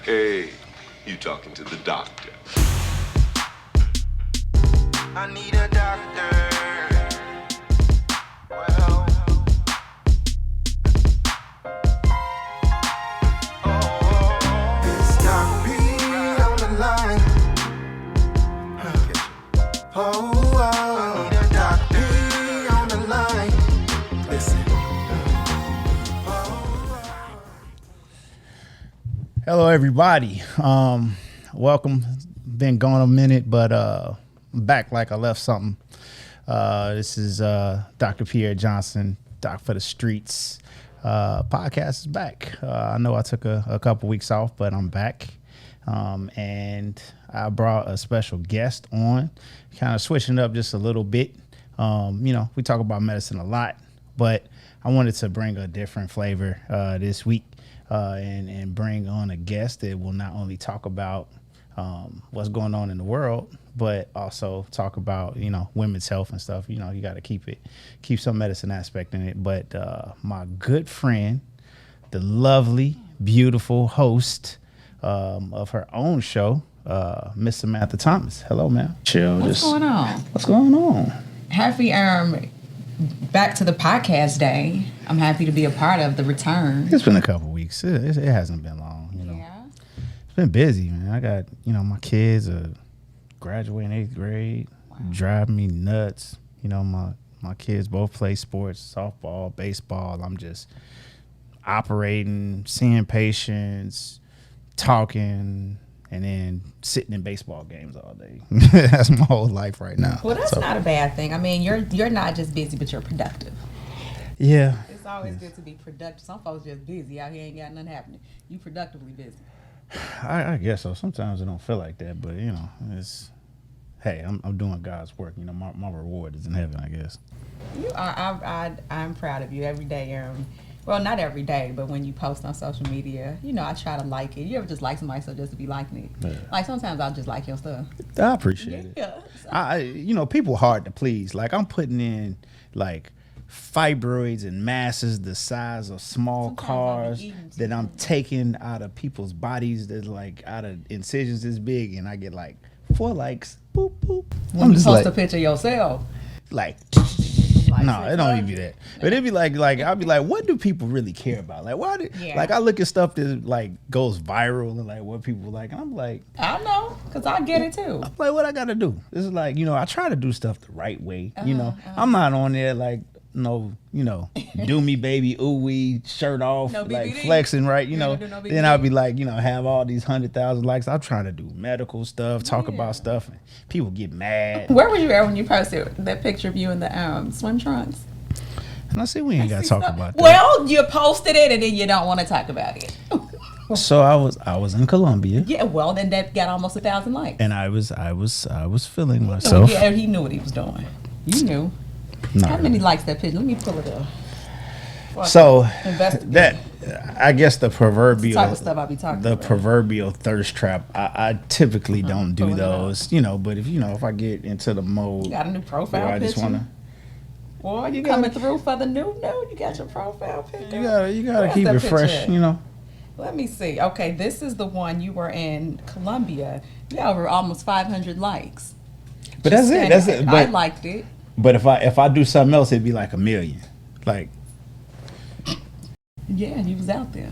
Hey, you talking to the doctor. I need a doctor. Well, it's Doc P on the line. I need a Doc P on the line. Listen. Hello, everybody. Welcome. Been gone a minute, but I'm back like I left something. This is Dr. Pierre Johnson, Doc for the Streets. Podcast is back. I know I took a couple weeks off, but I'm back. And I brought a special guest on, kind of switching up just a little bit. We talk about medicine a lot, but I wanted to bring a different flavor this week. And bring on a guest that will not only talk about what's going on in the world, but also talk about, women's health and stuff. You got to keep some medicine aspect in it. But my good friend, the lovely, beautiful host of her own show, Miss Samantha Thomas. Hello, ma'am. Chill. What's going on? What's going on? Happy back to the podcast day. I'm happy to be a part of the return. It's been a couple weeks. It hasn't been long, Yeah. It's been busy, man. I got, my kids are graduating 8th grade, driving me nuts. My kids both play sports, softball, baseball. I'm just operating, seeing patients, talking, and then sitting in baseball games all day. That's my whole life right now. Well, that's not a bad thing. I mean, you're not just busy, but you're productive. Yeah. It's always good to be productive. Some folks just busy out here, ain't got nothing happening. You productively busy. I guess so. Sometimes it don't feel like that, but it's hey, I'm doing God's work. My reward is in heaven, I guess. You are. I'm proud of you every day. Well, not every day, but when you post on social media, I try to like it. You ever just like somebody so just to be liking it? Yeah. Like sometimes I'll just like your stuff. I appreciate it. Yeah. People hard to please. Like I'm putting in like fibroids and masses the size of small Sometimes cars I'll be eating that I'm too. taking out of people's bodies that's like out of incisions this big, and I get like 4 likes. Boop boop. When you post a picture yourself. like. Like No, it don't even be that. But it'd be like I'll be like, what do people really care about? Like, why do like I look at stuff that like goes viral and like what people like, and I'm like, I know, because I get it too. I'm like, what I gotta do? This is like, I try to do stuff the right way. I'm not on there like do me baby, ooh wee, shirt off, No like BBD. flexing, right? You don't do no Then I'll be like, have all these 100,000 likes. I'm trying to do medical stuff, talk about stuff, and people get mad. Where were you at when you posted that picture of you in the swim trunks? And I say we ain't gotta talk about that. Well, you posted it and then you don't want to talk about it. So I was in Colombia. Yeah, well, then that got almost 1,000 likes. And I was feeling myself. Yeah, he knew what he was doing. You knew. Not How really. many likes that picture? Let me pull it up. So Investigate. that I guess the proverbial Type of stuff I be talking about. proverbial thirst trap. I typically don't do pulling it up. those, but if I get into the mode, You got a new profile where I picture? just wanna, Boy, you gotta- coming through for the new. You got your profile picture. you gotta Where's keep that it fresh, picture? Let me see. Okay, this is the one you were in Colombia. You got over almost 500 likes. But that's it. That's it. I But liked it. if I do something else, it'd be like 1 million. Like Yeah, you was out there.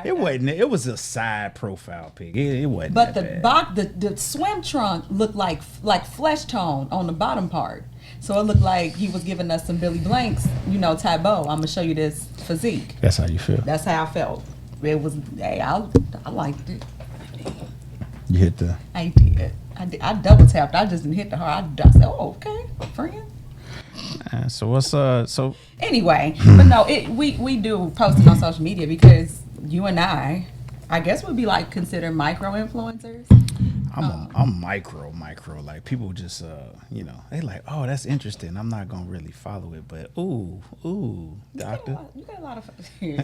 it wasn't. It was a side profile pic. It wasn't. But that bad. the swim trunk looked like flesh tone on the bottom part. So it looked like he was giving us some Billy Blanks, Tybo. I'm gonna show you this physique. That's how you feel. That's how I felt. It was. Hey, I liked it. You hit the. I did. I double tapped. I just didn't hit the heart. I said, "Oh, okay, friend." So what's so Anyway, but no, we do post it on social media because you and I guess would be like considered micro influencers. I'm micro like people just they like, oh, that's interesting. I'm not gonna really follow it, but ooh doctor, You got a lot of you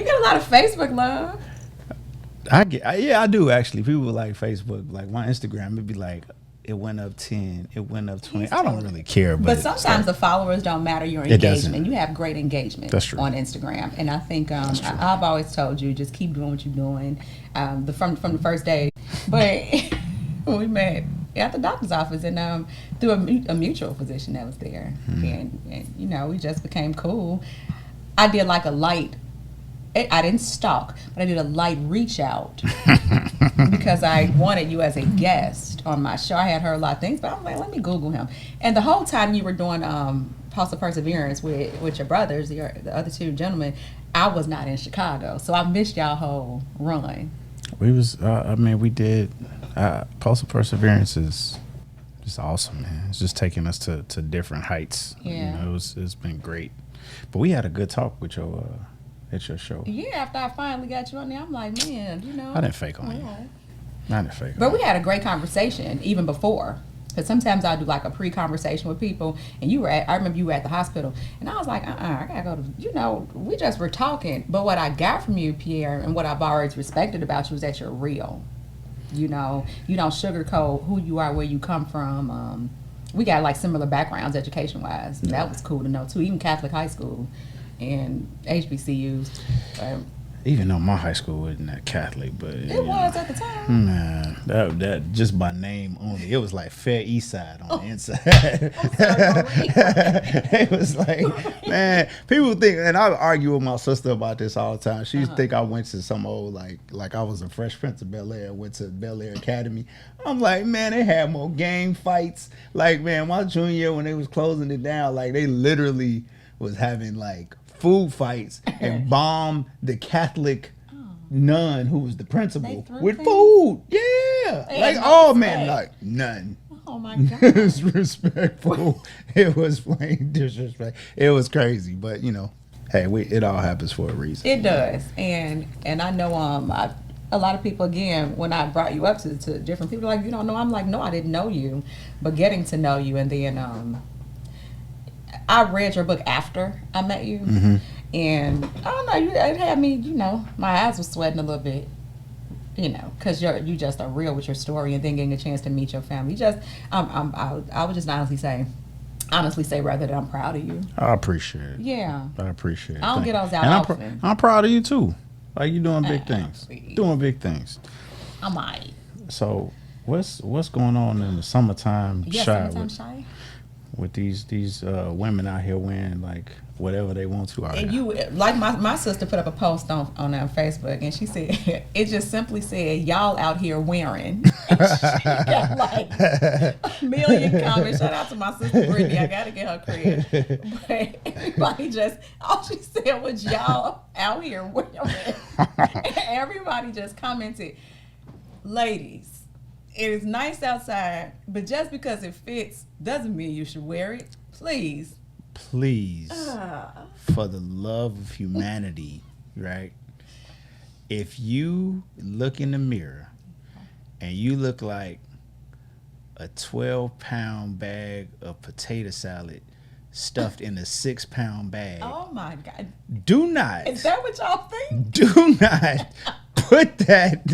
got a lot of Facebook love. I do actually. People like Facebook, like my Instagram, it'd be like It went up 10. It went up 20. I don't really care. But sometimes the followers don't matter your It doesn't. engagement. You have great engagement That's true. on Instagram. And I think I've always told you, just keep doing what you're doing from the first day. But we met at the doctor's office and through a mutual physician that was there. And, you know, we just became cool. I did like a light, I didn't stalk, but I did a light reach out because I wanted you as a guest on my show. I had heard a lot of things, but I'm like, let me Google him. And the whole time you were doing Pulse of Perseverance with your brothers, the other two gentlemen, I was not in Chicago, so I missed y'all whole run. We was, we did. Pulse of Perseverance is just awesome, man. It's just taking us to different heights. Yeah. You know, it's been great. But we had a good talk with your at your show. Yeah, after I finally got you on there, I'm like, man, you know. I didn't fake on you. I didn't fake. But we had a great conversation even before. Because sometimes I do like a pre-conversation with people, and I remember you were at the hospital, and I was like, I gotta go to, you know, we just were talking. But what I got from you, Pierre, and what I've always respected about you is that you're real. You know, you don't sugarcoat who you are, where you come from. We got like similar backgrounds education-wise. And that was cool to know too, even Catholic high school and HBCUs. Even though my high school wasn't that Catholic, but It was at the time. Man, that just by name only, it was like Fair East Side on the inside. It was like, man, people think, and I argue with my sister about this all the time. She used to think I went to some old like I was a Fresh Prince of Bel Air, went to Bel Air Academy. I'm like, man, they had more gang fights. Like, man, my junior year when they was closing it down, like they literally was having like food fights and bombed the Catholic nun who was the principal with things? Food. Yeah. They like, had oh no man, respect. like none. Oh my God. It was respectful. It was plain disrespect. It was crazy, but you know, hey, it all happens for a reason. It does, and I know a lot of people, again, when I brought you up to different people, like, you don't know. I'm like, no, I didn't know you, but getting to know you, and then I read your book after I met you, and I don't know, it had me, you know, my eyes were sweating a little bit, you know, because you just are real with your story, and then getting a chance to meet your family. I would just honestly say rather that I'm proud of you. I appreciate it. Yeah. I appreciate it. I don't get those out And often. I'm proud of you too. Like, you doing big things. please. Doing big things. I might. So what's going on in the summertime Yes, shy sometimes with, shy. with these women out here wearing like whatever they want to out And here? you, like my sister put up a post on Facebook, and she said, it just simply said, y'all out here wearing. And she got like a million comments. Shout out to my sister Brittany. I gotta get her credit. But everybody just, all she said was, y'all out here wearing. And everybody just commented, ladies, it is nice outside, but just because it fits doesn't mean you should wear it. Please. Please, for the love of humanity, right? If you look in the mirror and you look like a 12-pound bag of potato salad stuffed in a 6-pound bag, Oh my God. do not, Is that what y'all think? do not put that,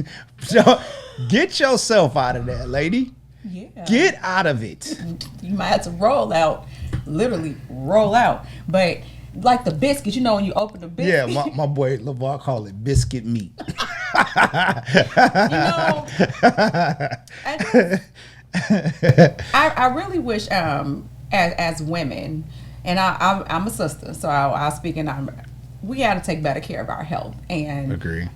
get yourself out of that, lady. Yeah. Get out of it. You might have to roll out, literally roll out. But like the biscuit, you know, when you open the Yeah, biscuit. my boy LeVar call it biscuit meat. You know, I really wish as women, and I'm a sister, so I'll speak, and we got to take better care of our health. And Agree.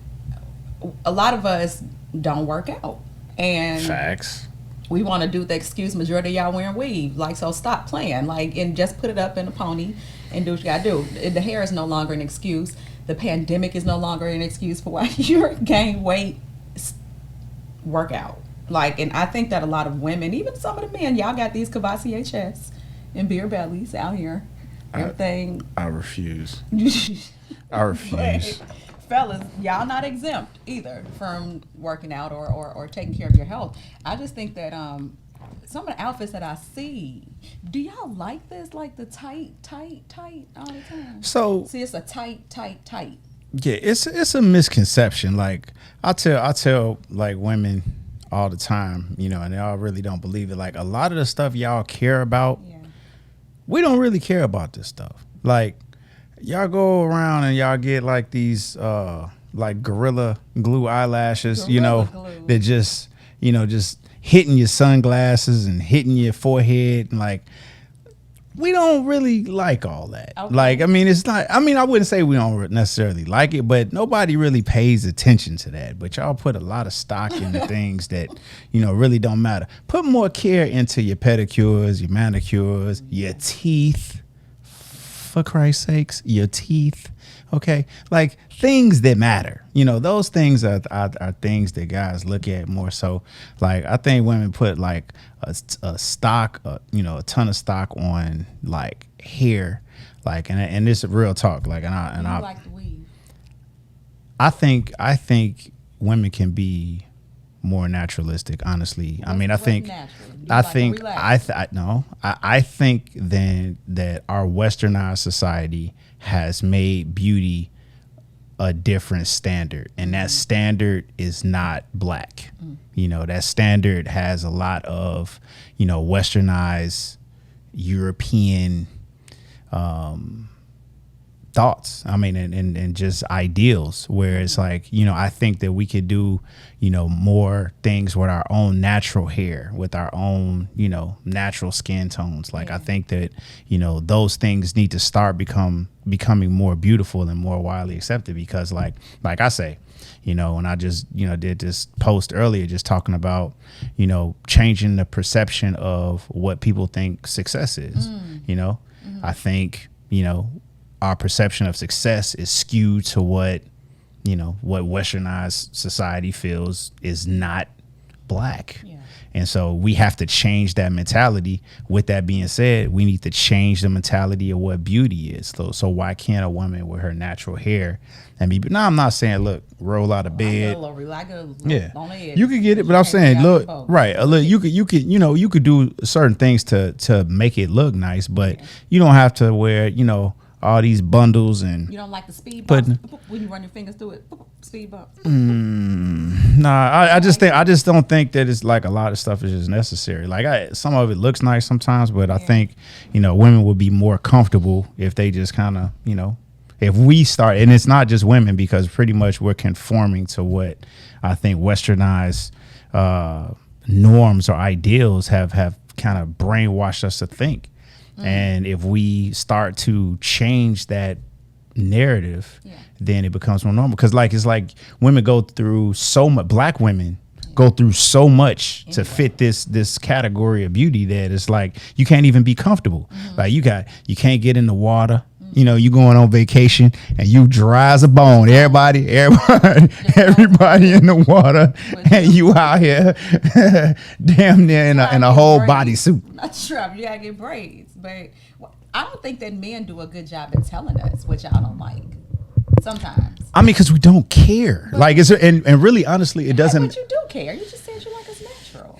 a lot of us don't work out, and Facts. we want to do the excuse majority of y'all wearing weave, like, so stop playing, like, and just put it up in a pony and do what you gotta do. The hair is no longer an excuse. The pandemic is no longer an excuse for why you're gain weight. Work out. Like, and I think that a lot of women, even some of the men, y'all got these Cavassier chests and beer bellies out here. Everything. I refuse. I refuse. But, fellas, y'all not exempt either from working out or taking care of your health. I just think that some of the outfits that I see, do y'all like this? Like the tight all the time? So See, it's a tight. yeah, it's a misconception. Like I tell like women all the time, you know, and y'all really don't believe it. Like a lot of the stuff y'all care about, we don't really care about this stuff. Like y'all go around and y'all get like these like gorilla glue eyelashes, you know, that just, you know, just hitting your sunglasses and hitting your forehead, and like we don't really like all that. Okay. Like, I mean, it's not, I mean, I wouldn't say we don't necessarily like it, but nobody really pays attention to that. But y'all put a lot of stock in the things that, you know, really don't matter. Put more care into your pedicures, your manicures, your teeth, for Christ's sakes, your teeth. Okay. Like things that matter, you know, those things are things that guys look at more so. Like, I think women put like a stock, you know, a ton of stock on like hair, like, and this is real talk. Like, I like the weave. I think women can be more naturalistic, honestly. I mean, I think then that our westernized society has made beauty a different standard, and that standard is not black. You know, that standard has a lot of, you know, westernized European thoughts. I mean, and just ideals, where it's like, you know, I think that we could do, you know, more things with our own natural hair, with our own, you know, natural skin tones. Like, I think that, you know, those things need to start becoming more beautiful and more widely accepted, because like I say, you know, and I just, you know, did this post earlier just talking about, you know, changing the perception of what people think success is. You know, I think, you know, our perception of success is skewed to what, you know, what westernized society feels is not black. And so we have to change that mentality. With that being said, we need to change the mentality of what beauty is. So why can't a woman with her natural hair and be? Now, I'm not saying, look, roll out of bed. You could get it, but I'm saying, look, right. Look, you could, you know, you could do certain things to make it look nice, but you don't have to wear, you know, all these bundles. And you don't like the speed bump when you run your fingers through it. Speed bump. Nah, I just don't think that it's like a lot of stuff is just necessary. Like, some of it looks nice sometimes, but I think, you know, women would be more comfortable if they just kind of, you know, if we start, and it's not just women, because pretty much we're conforming to what I think westernized norms or ideals have kind of brainwashed us to think. And if we start to change that narrative, then it becomes more normal. Because like, it's like women go through so much, black women go through so much to fit this category of beauty that it's like you can't even be comfortable. Like you can't get in the water. You know, you going on vacation and you dry as a bone. Everybody in the water, and you out here damn near in a whole bodysuit. Not true. You gotta get braids, but I don't think that men do a good job at telling us what y'all don't like. Sometimes. I mean, because we don't care. But, like, and really, honestly, it doesn't. But you do care. You just said you like us natural.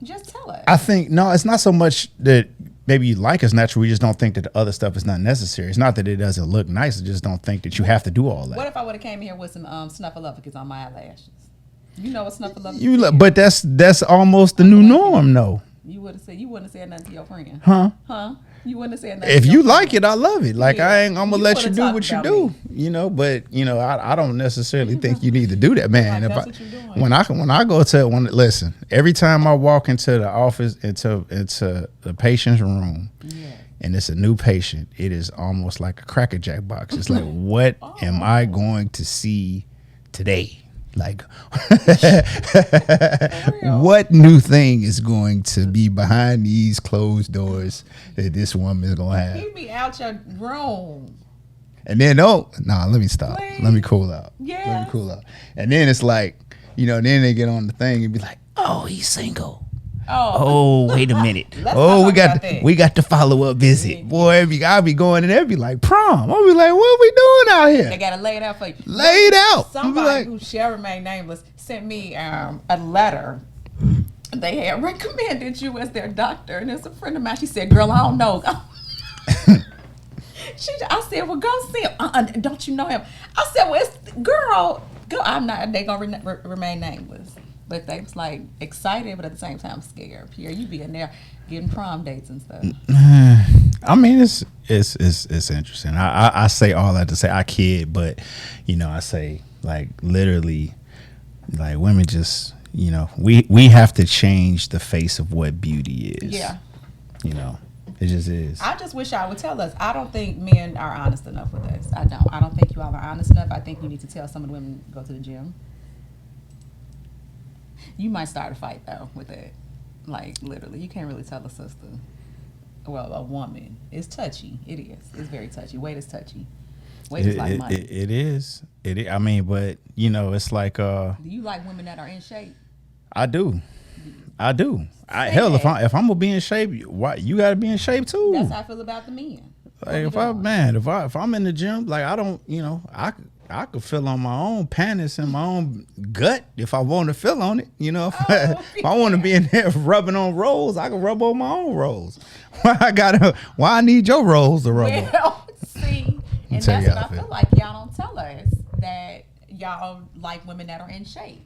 Just tell us. I think no, it's not so much that. Maybe you like us natural. We just don't think that the other stuff is not necessary. It's not that it doesn't look nice. I just don't think that you have to do all that. What if I would have came here with some snuffleupagus on my eyelashes? You know what snuffleupagus is? But that's almost the new norm, though. You wouldn't have said nothing to your friend. Huh? You wouldn't have said nothing. If you like it, I love it. Like, I'm gonna let you do what you do. You know, but you know, I don't necessarily think you need to do that, man. Like, that's what you're doing. When I go to listen, every time I walk into the office, into the patient's room, and it's a new patient, it is almost like a Cracker Jack box. It's like, what am I going to see today? Like, what new thing is going to be behind these closed doors that this woman is going to have? Keep me out your room. And then, let me stop. Please. Let me cool out. Yeah. Let me cool out. And then it's like, you know, then they get on the thing and be like, oh, he's single. Oh, wait a minute. we got the follow-up visit. Boy, I'll be going and they'll be like, prom. I'll be like, what are we doing out here? They got to lay it out for you. Lay it out. Somebody who shall remain nameless sent me a letter. They had recommended you as their doctor, and it's a friend of mine. She said, girl, I don't know. I said, well, go see him. Don't you know him? I said, well, it's girl. Go. I'm not. They gonna remain nameless. But they was like excited, but at the same time scared. Pierre, you be in there getting prom dates and stuff. I mean, it's interesting. I say all that to say I kid, but I say like literally, like women just we have to change the face of what beauty is. Yeah. It just is. I just wish I would tell us. I don't think men are honest enough with us. I don't think you all are honest enough. I think you need to tell some of the women to go to the gym. You might start a fight though with that. Like literally, you can't really tell a sister. Well, a woman. It's touchy. It is. It's very touchy. Weight is touchy. Weight is like money. It is. I mean, but it's like. Do you like women that are in shape? I do. Hell, if I'm gonna be in shape, why you gotta be in shape too? That's how I feel about the men. Like if I'm in the gym, like I don't, I could feel on my own panties and my own gut if I want to feel on it. If I want to be in there rubbing on rolls, I can rub on my own rolls. Why I need your rolls to rub on? Well, see, and that's what I feel like. Y'all don't tell us that y'all like women that are in shape.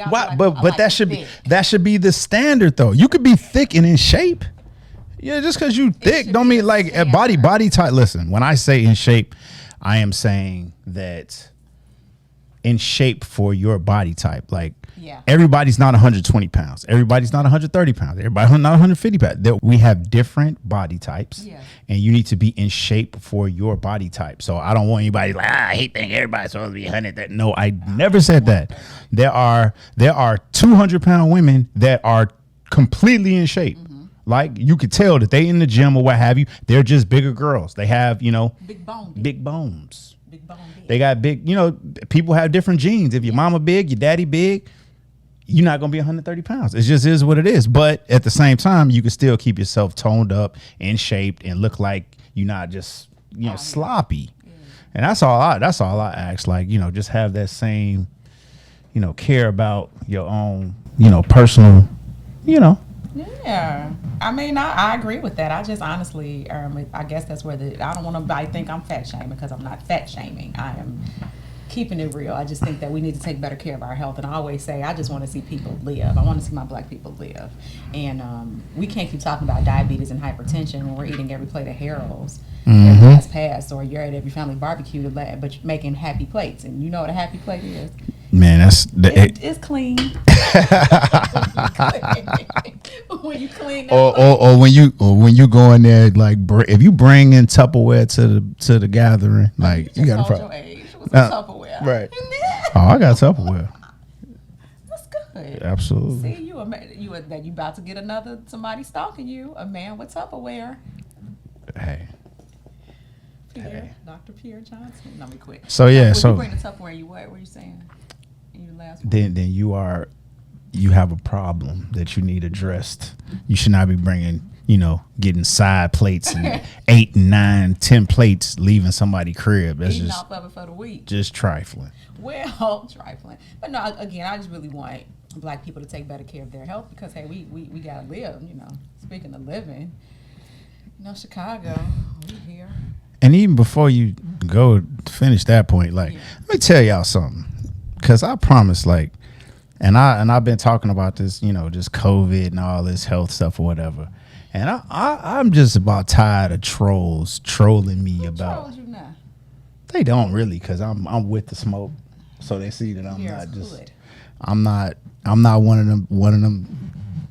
Why, but that should be the standard though. You could be thick and in shape. Yeah, just because you thick don't mean like a body type. Listen, when I say in shape, I am saying that in shape for your body type. Like everybody's not 120 pounds. Everybody's not 130 pounds. Everybody's not 150 pounds. We have different body types, and you need to be in shape for your body type. So I don't want anybody like, I hate thinking everybody's supposed to be 100. No, I never said that. There are 200-pound women that are completely in shape. Like you could tell that they in the gym or what have you. They're just bigger girls. They have, big bones. They got big, people have different genes. If your mama big, your daddy big, you're not going to be 130 pounds. It just is what it is. But at the same time, you can still keep yourself toned up and shaped and look like you're not just, sloppy. And that's all I ask. Like, just have that same, care about your own, personal, Yeah, I mean, I agree with that. I just honestly, I guess that's where I don't want to think I'm fat shaming because I'm not fat shaming. I am keeping it real. I just think that we need to take better care of our health. And I always say, I just want to see people live. I want to see my black people live. And we can't keep talking about diabetes and hypertension when we're eating every plate of Harold's every last pass, or you're at every family barbecue, but you're making happy plates. And you know what a happy plate is? Man, it's clean. When you clean or when you go in there, like if you bring in Tupperware to the gathering, like you got your age with Tupperware, right? Oh, I got Tupperware. That's good. Absolutely. See, you about to get somebody stalking you, a man with Tupperware. Hey. Pierre, Dr. Pierre Johnson. Let me quit. So yeah, you bring the Tupperware. What were you saying? Then you have a problem that you need addressed. You should not be bringing, getting side plates and 8, 9, 10 plates, leaving somebody's crib. That's eating just off of it for the week. Just trifling. Well, trifling. But no, again, I just really want black people to take better care of their health because hey, we gotta live. Speaking of living, Chicago, we here. And even before you go finish that point, like let me tell y'all something. Cause I promise, like, and I've been talking about this, just COVID and all this health stuff or whatever. And I'm just about tired of trolls trolling me about. Trolls you now? They don't really, cause I'm with the smoke, so they see that I'm not just. Good. I'm not one of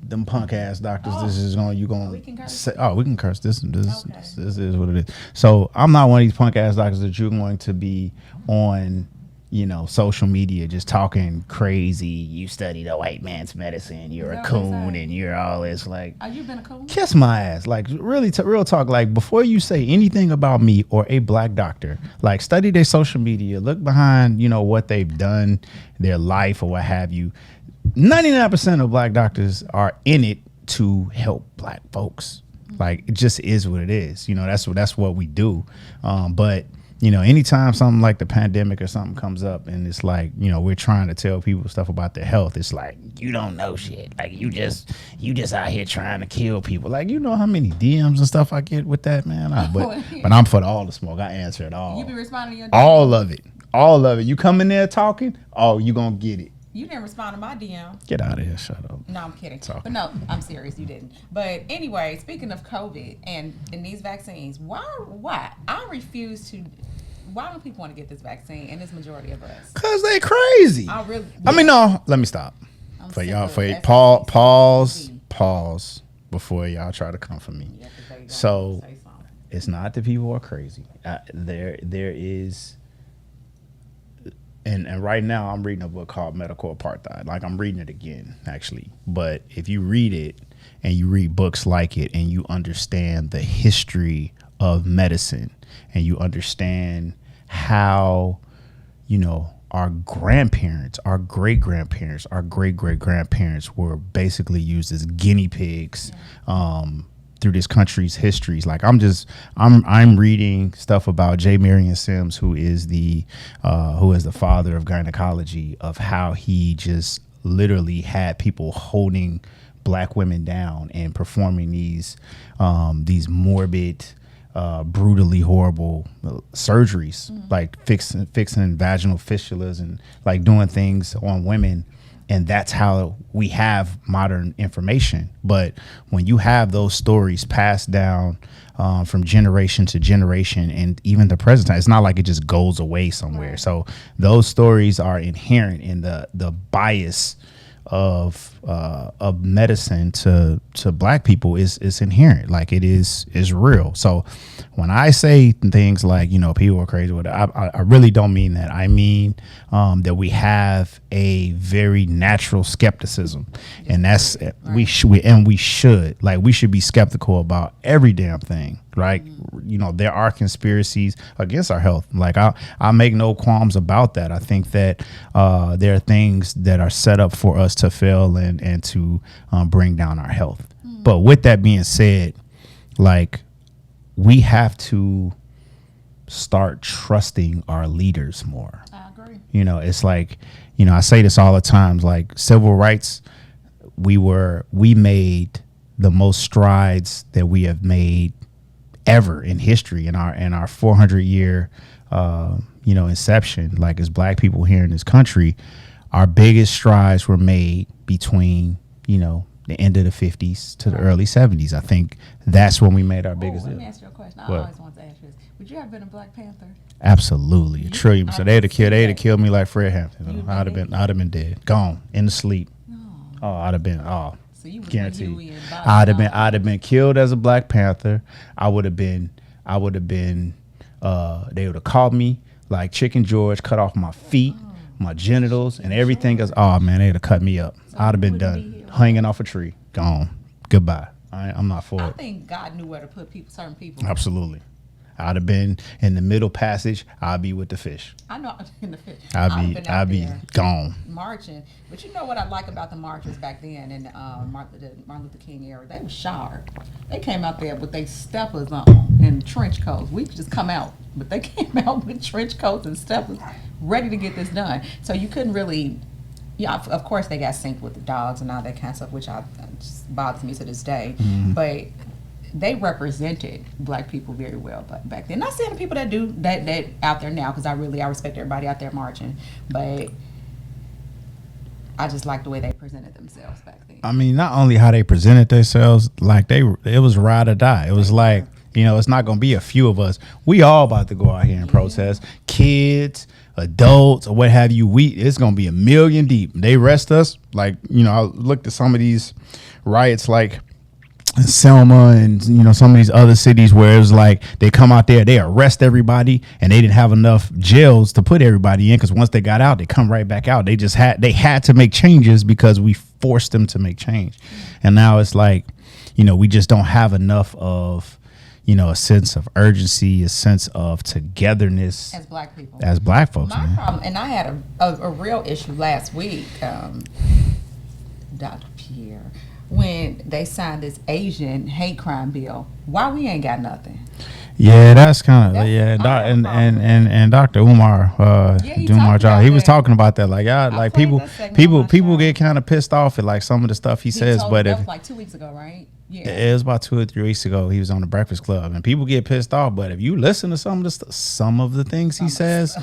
them punk ass doctors. Oh. This is you gonna we can curse. say, we can curse this. Okay. This is what it is. So I'm not one of these punk ass doctors that you're going to be on. Social media just talking crazy. You study the white man's medicine. You're a coon and you're all this like. Oh, you been a coon? Kiss my ass. Like really, real talk. Like before you say anything about me or a black doctor, like study their social media. Look behind, what they've done, their life or what have you. 99% of black doctors are in it to help black folks. Like it just is what it is. That's what we do. But. Anytime something like the pandemic or something comes up and it's like, we're trying to tell people stuff about their health. It's like, you don't know shit. Like you just out here trying to kill people. Like, how many DMs and stuff I get with that, man. But I'm for all the smoke. I answer it all. You be responding to your DMs? All of it. You come in there talking, you gonna get it. You didn't respond to my DM. Get out of here. Shut up. No, I'm kidding. Talk. But no, I'm serious. You didn't. But anyway, speaking of COVID and these vaccines, why? I refuse to. Why don't people want to get this vaccine? And it's majority of us. Cause they crazy. I mean, no. Let me stop. For y'all, pause before y'all try to come for me. Yeah, 'cause they gonna So say something. it's not that people are crazy. There is, and right now I'm reading a book called Medical Apartheid. Like I'm reading it again, actually. But if you read it and you read books like it and you understand the history of medicine and you understand how, our grandparents, our great grandparents, our great great grandparents were basically used as guinea pigs through this country's histories. Like I'm reading stuff about J. Marion Sims, who is the father of gynecology, of how he just literally had people holding black women down and performing these morbid, brutally horrible surgeries, like fixing vaginal fistulas and like doing things on women. And that's how we have modern information. But when you have those stories passed down from generation to generation, and even the present time, it's not like it just goes away somewhere. Right. So those stories are inherent in the bias of medicine to black people is inherent. Like it is real. So when I say things like, people are crazy, I really don't mean that. I mean that we have a very natural skepticism, and that's right. we should be skeptical about every damn thing. Right. There are conspiracies against our health. Like I make no qualms about that. I think that there are things that are set up for us to fail and to bring down our health. But with that being said, like we have to start trusting our leaders more. I agree. It's like, I say this all the time, like civil rights, we made the most strides that we have made ever in history in our 400-year inception. Like as black people here in this country, our biggest strides were made between the end of the 50s to the early 70s. I think that's when we made our biggest. Let me ask you a question. I always want to ask you this: would you have been a Black Panther? Absolutely, a trillion. So they'd have killed me like Fred Hampton. I'd have been dead, gone in the sleep. Oh, I'd have been So you guaranteed. I'd have been killed as a Black Panther. I would have been. They would have caught me like Chicken George, cut off my feet, my genitals, and everything else. Oh man, they'd have cut me up. So I'd have been done, hanging off a tree, gone. Goodbye. I'm not for it. I think God knew where to put certain people. Absolutely. I'd have been in the middle passage. I'd be with the fish. I know in the fish. I'd be gone. Marching. But you know what I like about the marchers back then in the Martin Luther King era? They were sharp. They came out there with their steppers on and trench coats. We could just come out. But they came out with trench coats and steppers ready to get this done. So you couldn't really... Yeah, of course they got synced with the dogs and all that kind of stuff, which just bothers me to this day. Mm-hmm. But they represented Black people very well back then. Not saying the people that do that out there now, because I respect everybody out there marching, but I just like the way they presented themselves back then. I mean, not only how they presented themselves, like it was ride or die. It was like, it's not going to be a few of us. We all about to go out here and protest. Kids, adults, or what have you. It's going to be a million deep. They arrest us. Like, I looked at some of these riots, like Selma and some of these other cities where it was like they come out there, they arrest everybody, and they didn't have enough jails to put everybody in, because once they got out, they come right back out. They had to make changes because we forced them to make change. And now it's like, we just don't have enough of a sense of urgency, a sense of togetherness as Black people, as Black folks. My problem, and I had a real issue last week, Dr. Pierre, when they signed this Asian hate crime bill. Why we ain't got nothing? Yeah, that's kind of and Dr. Umar Jha, he was talking about that. Like, like people get kind of pissed off at like some of the stuff he says, but that was like 2 weeks ago, right? Yeah, it was about 2 or 3 weeks ago. He was on the Breakfast Club, and people get pissed off. But if you listen to some of the things he says,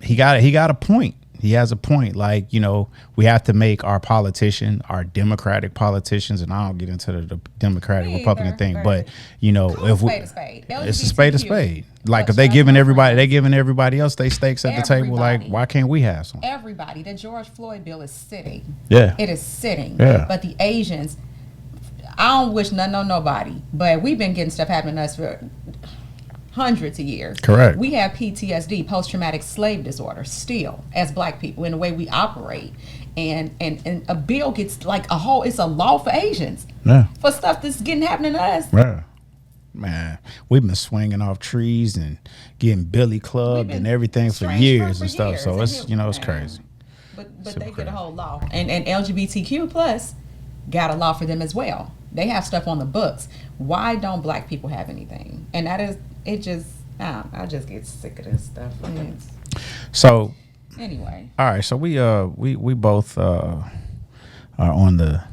he got a point. He has a point. Like, you know, we have to make our Democratic politicians, and I don't get into the Democratic Republican thing, but you know, if we, it's a spade of spade. Like if they giving everybody else they stakes at the table, like why can't we have some? Everybody, the George Floyd bill is sitting. Yeah, it is sitting. Yeah, but the Asians, I don't wish nothing on nobody, but we've been getting stuff happening to us for hundreds of years. Correct. We have PTSD, post-traumatic slave disorder, still as black people in the way we operate, and a bill gets like it's a law for Asians. Yeah. For stuff that's happening to us. Yeah. Man, we've been swinging off trees and getting billy clubbed and everything for years and stuff. So it's it's crazy. But they get a whole law, and LGBTQ plus got a law for them as well. They have stuff on the books. Why don't black people have anything? And that is. It just, I just get sick of this stuff. So, anyway. All right. So we both are on the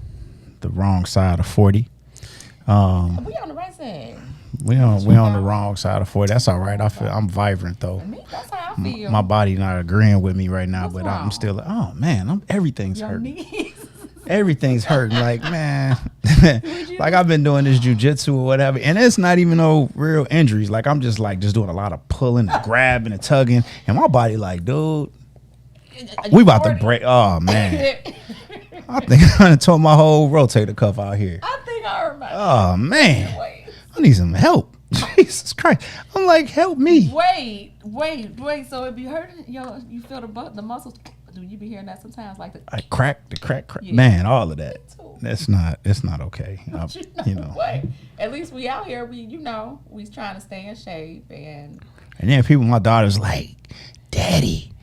wrong side of 40. We on the right side. We on the wrong side of 40. That's all right. I'm vibrant though. That's how I feel. My body not agreeing with me right now, What's but wrong? I'm still like, oh man, everything's Your hurting. knees. Everything's hurting. Like, man, like I've been doing this jujitsu or whatever, and it's not even no real injuries. Like I'm just doing a lot of pulling and grabbing and tugging, and my body like, dude, we about to break. Oh man, I think I tore my whole rotator cuff out here. I think I heard about Oh man, I need some help. Jesus Christ, I'm like, help me. Wait. So it be hurting? You feel the muscles? Do you be hearing that sometimes? Like I crack, yeah. Man, all of that. It's not okay. Wait. At least we out here. We trying to stay in shape and then my daughter's like, Daddy,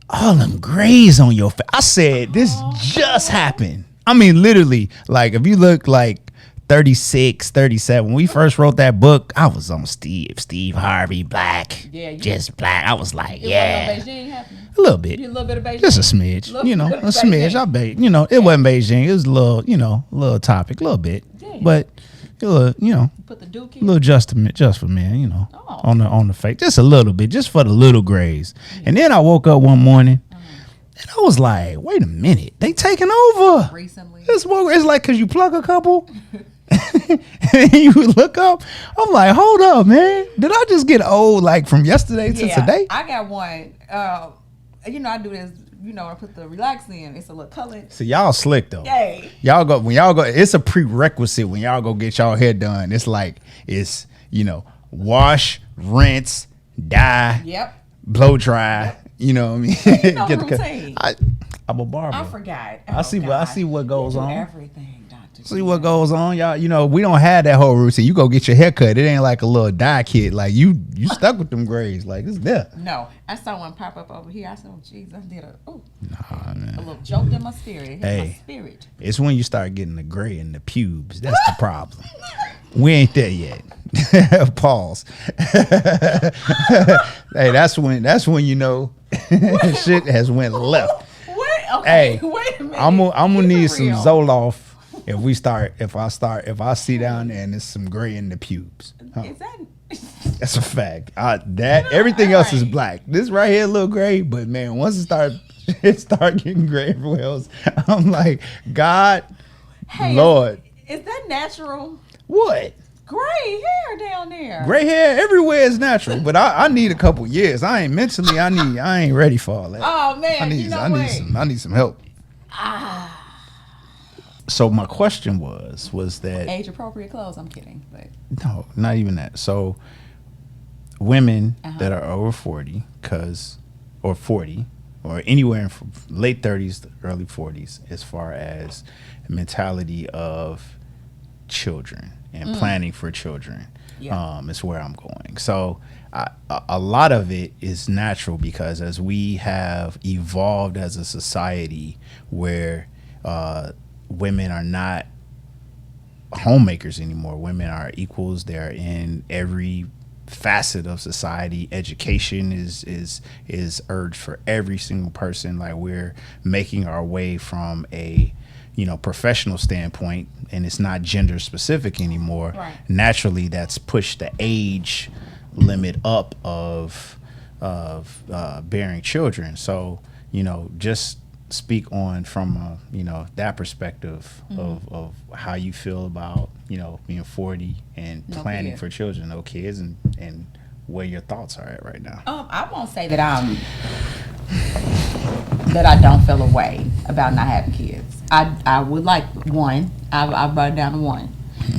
all them grays on your face. I said, this just happened. I mean, literally, like if you look like 36, 37. When we first wrote that book, I was on Steve Harvey, black, just black. I was like, yeah. A little bit. A little bit of Beijing. Just a smidge, a smidge. I bet, it wasn't Beijing. It was a little topic, a little bit, but a little, put the dookie. A little just for men, on the face, just a little bit, just for the little grays. And then I woke up one morning, and I was like, wait a minute, they taking over recently. It's like because you plug a couple. And you look up, I'm like, hold up, man. Did I just get old like from yesterday to today? I got one. I do this. I put the relax in. It's a little colored. So y'all slick though. Yay. When y'all go, it's a prerequisite when y'all go get y'all hair done. It's like wash, rinse, dye, blow dry. Yep. You know what I mean? Get the routine. I'm a barber. I forgot. I see what goes on. Everything, doctor. See what goes on, y'all. We don't have that whole routine. You go get your hair cut. It ain't like a little dye kit. Like you stuck with them grays. Like it's there. No, I saw one pop up over here. I said, "Oh, jeez, I did a little jolt in my spirit." My spirit. It's when you start getting the gray in the pubes. That's the problem. We ain't there yet. Pause. Hey, that's when shit has went left. Okay, wait a minute. I'm gonna need some Zoloft if I sit down there and there's some gray in the pubes. Is that? That's a fact. Everything else is black. This right here a little gray, but man, once it start getting gray everywhere else, I'm like, God, Lord. Is that natural? What? Gray hair down there. Gray hair everywhere is natural, but I need a couple years. I ain't ready for all that. Oh man, I need some help. So my question was that age appropriate clothes? I'm kidding, but no, not even that. So women that are over 40, or 40, or anywhere from late 30s to early 40s, as far as mentality of children and planning for children, is where I'm going. So a lot of it is natural because as we have evolved as a society where women are not homemakers anymore. Women are equals. They're in every facet of society. Education is urged for every single person. Like we're making our way from a professional standpoint, and it's not gender specific anymore. Right. Naturally, that's pushed the age limit up of bearing children. So, just speak on from that perspective of how you feel about being 40 and planning kids. for children, no kids, and where your thoughts are at right now. I won't say that I don't feel a way about not having kids. I would like one. I brought it down to one.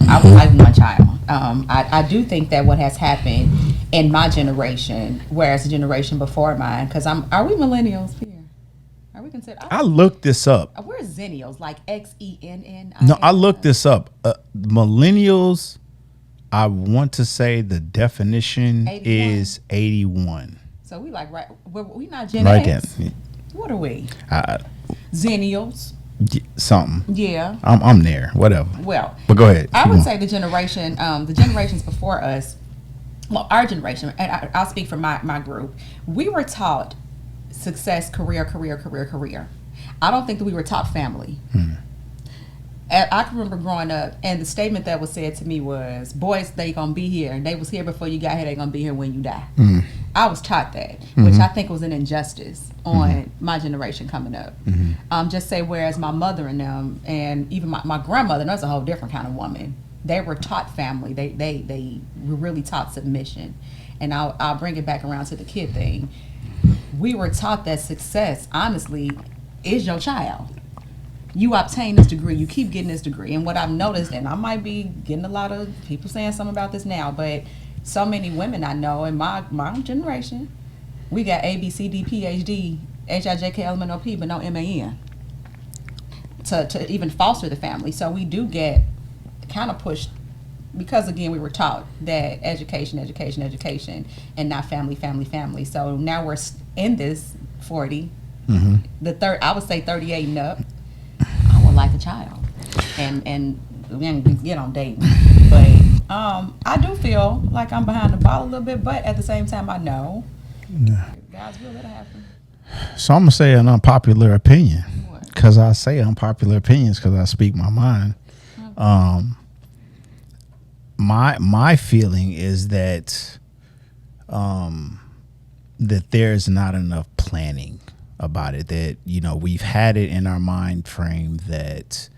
I would like one child. I do think that what has happened in my generation, whereas the generation before mine, because are we millennials here? Are we considered? I looked this up. We're Zennials, like XENN. No, I looked this up. Millennials, I want to say the definition 81. is 81. So we like we not Gen Right X. then. What are we? Zennials. Something. Yeah. I'm there. Whatever. Well, But go ahead. I would say the generations before us, well, our generation, and I'll speak for my group, we were taught success, career. I don't think that we were taught family. And I can remember growing up, and the statement that was said to me was, boys, they gonna be here, and they was here before you got here, they gonna be here when you die. I was taught that, which I think was an injustice on my generation coming up. Just say, whereas my mother and them, and even my grandmother, and that's a whole different kind of woman, they were taught family. They were really taught submission. And I'll bring it back around to the kid thing. We were taught that success, honestly, is your child. You obtain this degree, you keep getting this degree. And what I've noticed, and I might be getting a lot of people saying something about this now, but so many women I know in my generation, we got A, B, C, D, PhD, HIJK, LMNOP, but no MAN to even foster the family. So we do get kind of pushed, because again, we were taught that education, and not family. So now we're in this 40, I would say 38 and up. I would like a child, and we ain't get on dating, but I do feel like I'm behind the ball a little bit, but at the same time, I know God's will, it'll happen. So I'm gonna say an unpopular opinion, What? because I say unpopular opinions because I speak my mind. My feeling is that that there's not enough planning about it, that we've had it in our mind frame that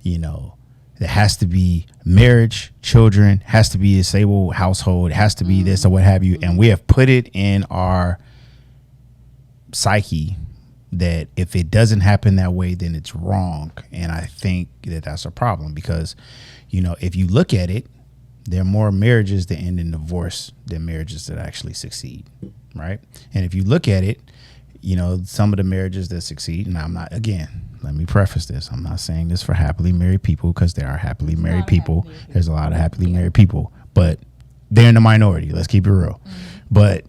there has to be marriage, children, has to be a stable household, has to be this or what have you, and we have put it in our psyche that if it doesn't happen that way, then it's wrong. And I think that that's a problem, because if you look at it, there are more marriages that end in divorce than marriages that actually succeed, right? And if you look at it, some of the marriages that succeed, and I'm not, again, let me preface this, I'm not saying this for happily married people, because there are happily married people. There's a lot of happily married people, but they're in the minority. Let's keep it real. But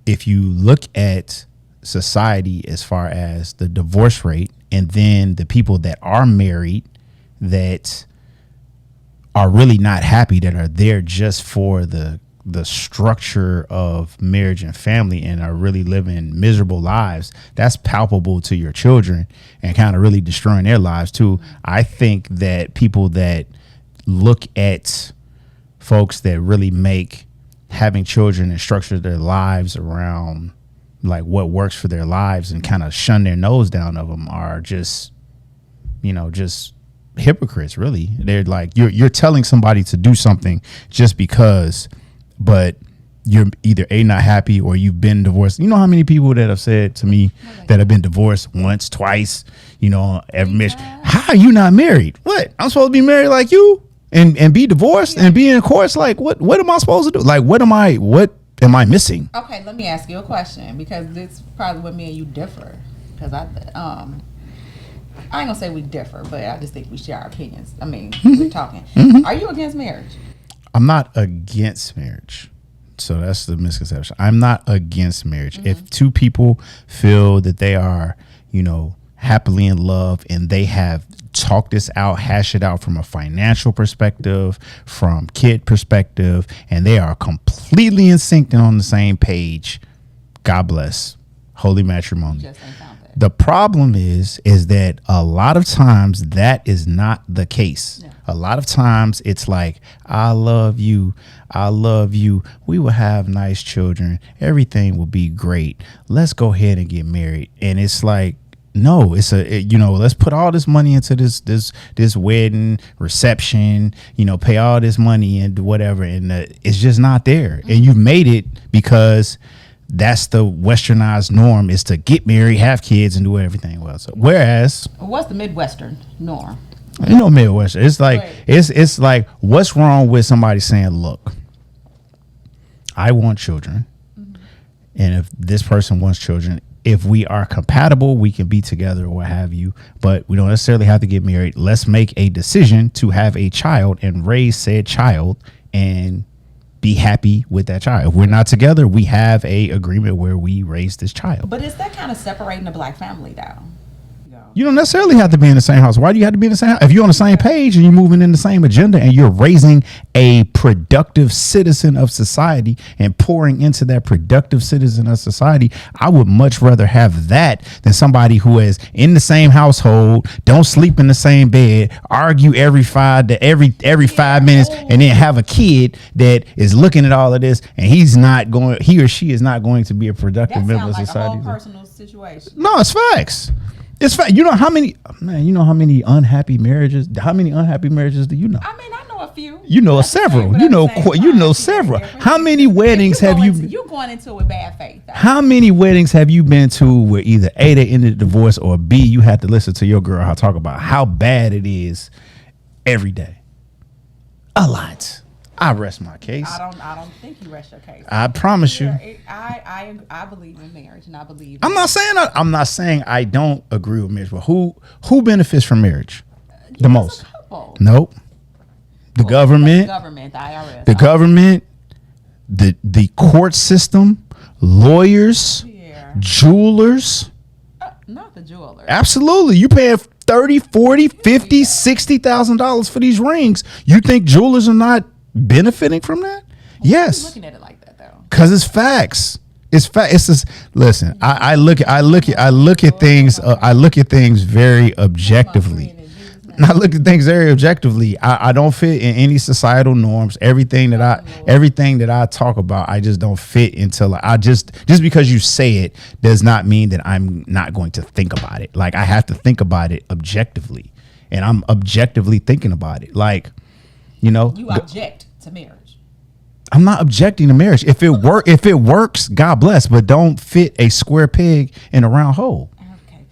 if you look at society as far as the divorce rate, and then the people that are married that are really not happy, that are there just for the structure of marriage and family, and are really living miserable lives, that's palpable to your children and kind of really destroying their lives too. I think that people that look at folks that really make having children and structure their lives around like what works for their lives and kind of shun their nose down of them are just hypocrites, really. They're like, you're telling somebody to do something just because, but you're either not happy or you've been divorced. You know how many people that have said to me that have been divorced once, twice, every marriage, how are you not married? What? I'm supposed to be married like you and be divorced and be in courts? Like, what am I supposed to do? Like, what am I missing? Okay, let me ask you a question, because this probably where me and you differ. Because I ain't gonna say we differ, but I just think we share our opinions. I mean, we're talking. Are you against marriage? I'm not against marriage. So that's the misconception. I'm not against marriage. If two people feel that they are, happily in love, and they have talked this out, hash it out from a financial perspective, from kid perspective, and they are completely in sync and on the same page, God bless. Holy matrimony. Just ain't found that. The problem is that a lot of times that is not the case. Yeah. A lot of times it's like, I love you. I love you. We will have nice children. Everything will be great. Let's go ahead and get married. And it's like, no, let's put all this money into this wedding reception, pay all this money and whatever. And it's just not there. And you've made it because that's the westernized norm, is to get married, have kids, and do everything well. So whereas, what's the Midwestern norm? Midwestern. It's like it's like, what's wrong with somebody saying, look, I want children, and if this person wants children, if we are compatible, we can be together or what have you, but we don't necessarily have to get married. Let's make a decision to have a child and raise said child and be happy with that child. If we're not together, we have a agreement where we raise this child. But is that kind of separating the black family, though? You don't necessarily have to be in the same house. Why do you have to be in the same house? If you're on the same page and you're moving in the same agenda and you're raising a productive citizen of society and pouring into that productive citizen of society, I would much rather have that than somebody who is in the same household, don't sleep in the same bed, argue every 5 minutes, and then have a kid that is looking at all of this and he or she is not going to be a productive member of society. That sounds like a whole personal situation. No, it's facts. It's fact. You know how many unhappy marriages? How many unhappy marriages do you know? I mean, I know a few. You know several. You know several. How many weddings have you? You're going into it with bad faith. How many weddings have you been to where either A, they ended the divorce, or B, you had to listen to your girl talk about how bad it is every day? A lot. I rest my case. I don't think you rest your case. I promise you. I believe in marriage, and I believe. I'm not saying I don't agree with marriage, but who benefits from marriage the most? Nope. The government. The government, the IRS. The government, the court system, lawyers, jewelers. Not the jeweler. Absolutely. You paying $30, $40, $50, $60,000 for these rings. You think jewelers are not benefiting from that? Yes. Looking at it like that though. Because it's facts. It's fact. It's just, listen. I look at things very objectively. I look at things very objectively. I don't fit in any societal norms. Everything that I talk about, I just don't fit into. Just because you say it does not mean that I'm not going to think about it. Like, I have to think about it objectively, and I'm objectively thinking about it. Like, you object to marriage. I'm not objecting to marriage. If it works, God bless, but don't fit a square peg in a round hole. Okay,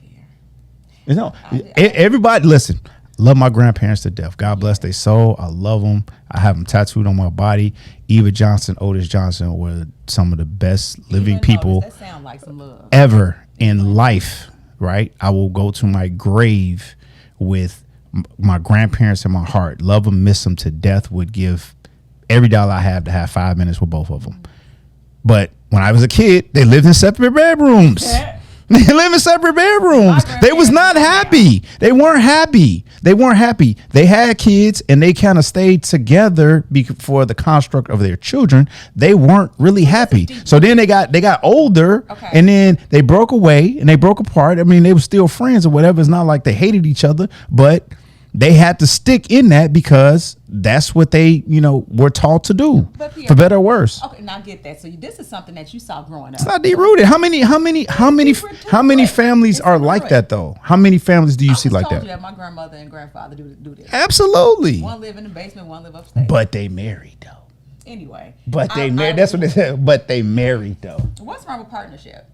Pierre. Everybody, listen. Love my grandparents to death. God bless their soul. I love them. I have them tattooed on my body. Eva Johnson, Otis Johnson were some of the best living people that sound like some love. Ever in life, right? I will go to my grave with my grandparents in my heart. Love them, miss them to death. Would give every dollar I have to have 5 minutes with both of them. But when I was a kid, they lived in separate bedrooms. They live in separate bedrooms. They was not happy. They weren't happy. They had kids and they kind of stayed together for the construct of their children. They weren't really happy. So then they got older, and then they broke away and they broke apart. I mean, they were still friends or whatever. It's not like they hated each other, but they had to stick in that because that's what they, were taught to do, Pierre, for better or worse. Okay, now I get that. So this is something that you saw growing up. It's not deep rooted. How many families are like that though? How many families do you see like that? You my grandmother and grandfather do this. Absolutely. One live in the basement, one live upstairs. But they married though. Anyway. But they married. That's what they said. But they married though. What's wrong with partnership?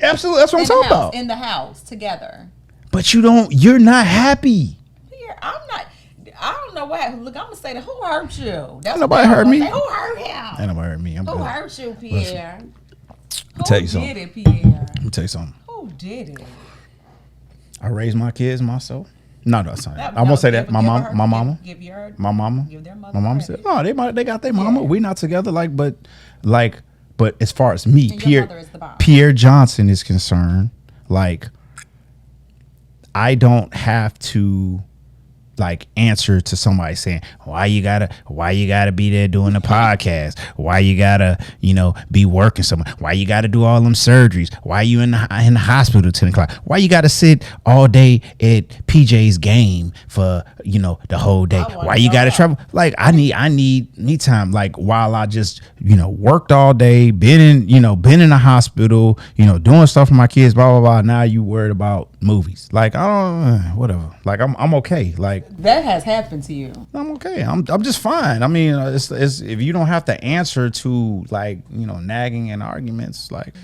Absolutely. That's what I'm talking about. In the house together. But you're not happy. I'm not. I don't know what. Look, I'm gonna say that. Who hurt you? Ain't nobody hurt me. Who hurt him? Ain't nobody hurt me. Who hurt you, Pierre? Who tell you something. Did it, Pierre? Let me tell you something. Who did it? I raised my kids myself. No, that's not. I'm gonna say that. My mama. Give their mother. My mama said, "No, they got their mama. We not together." But as far as me, Pierre Johnson is concerned, like, I don't have to like answer to somebody saying why you gotta be there doing the podcast, why you gotta be working somewhere, why you gotta do all them surgeries, why you in the hospital 10 o'clock, why you gotta sit all day at PJ's game for the whole day, why you gotta travel. Like I need me time, like while I just worked all day, been in the hospital, doing stuff for my kids, blah blah blah. Now you worried about movies. Like I don't whatever. Like I'm okay. Like that has happened to you. I'm okay. I'm just fine. I mean, it's if you don't have to answer to like nagging and arguments. Like,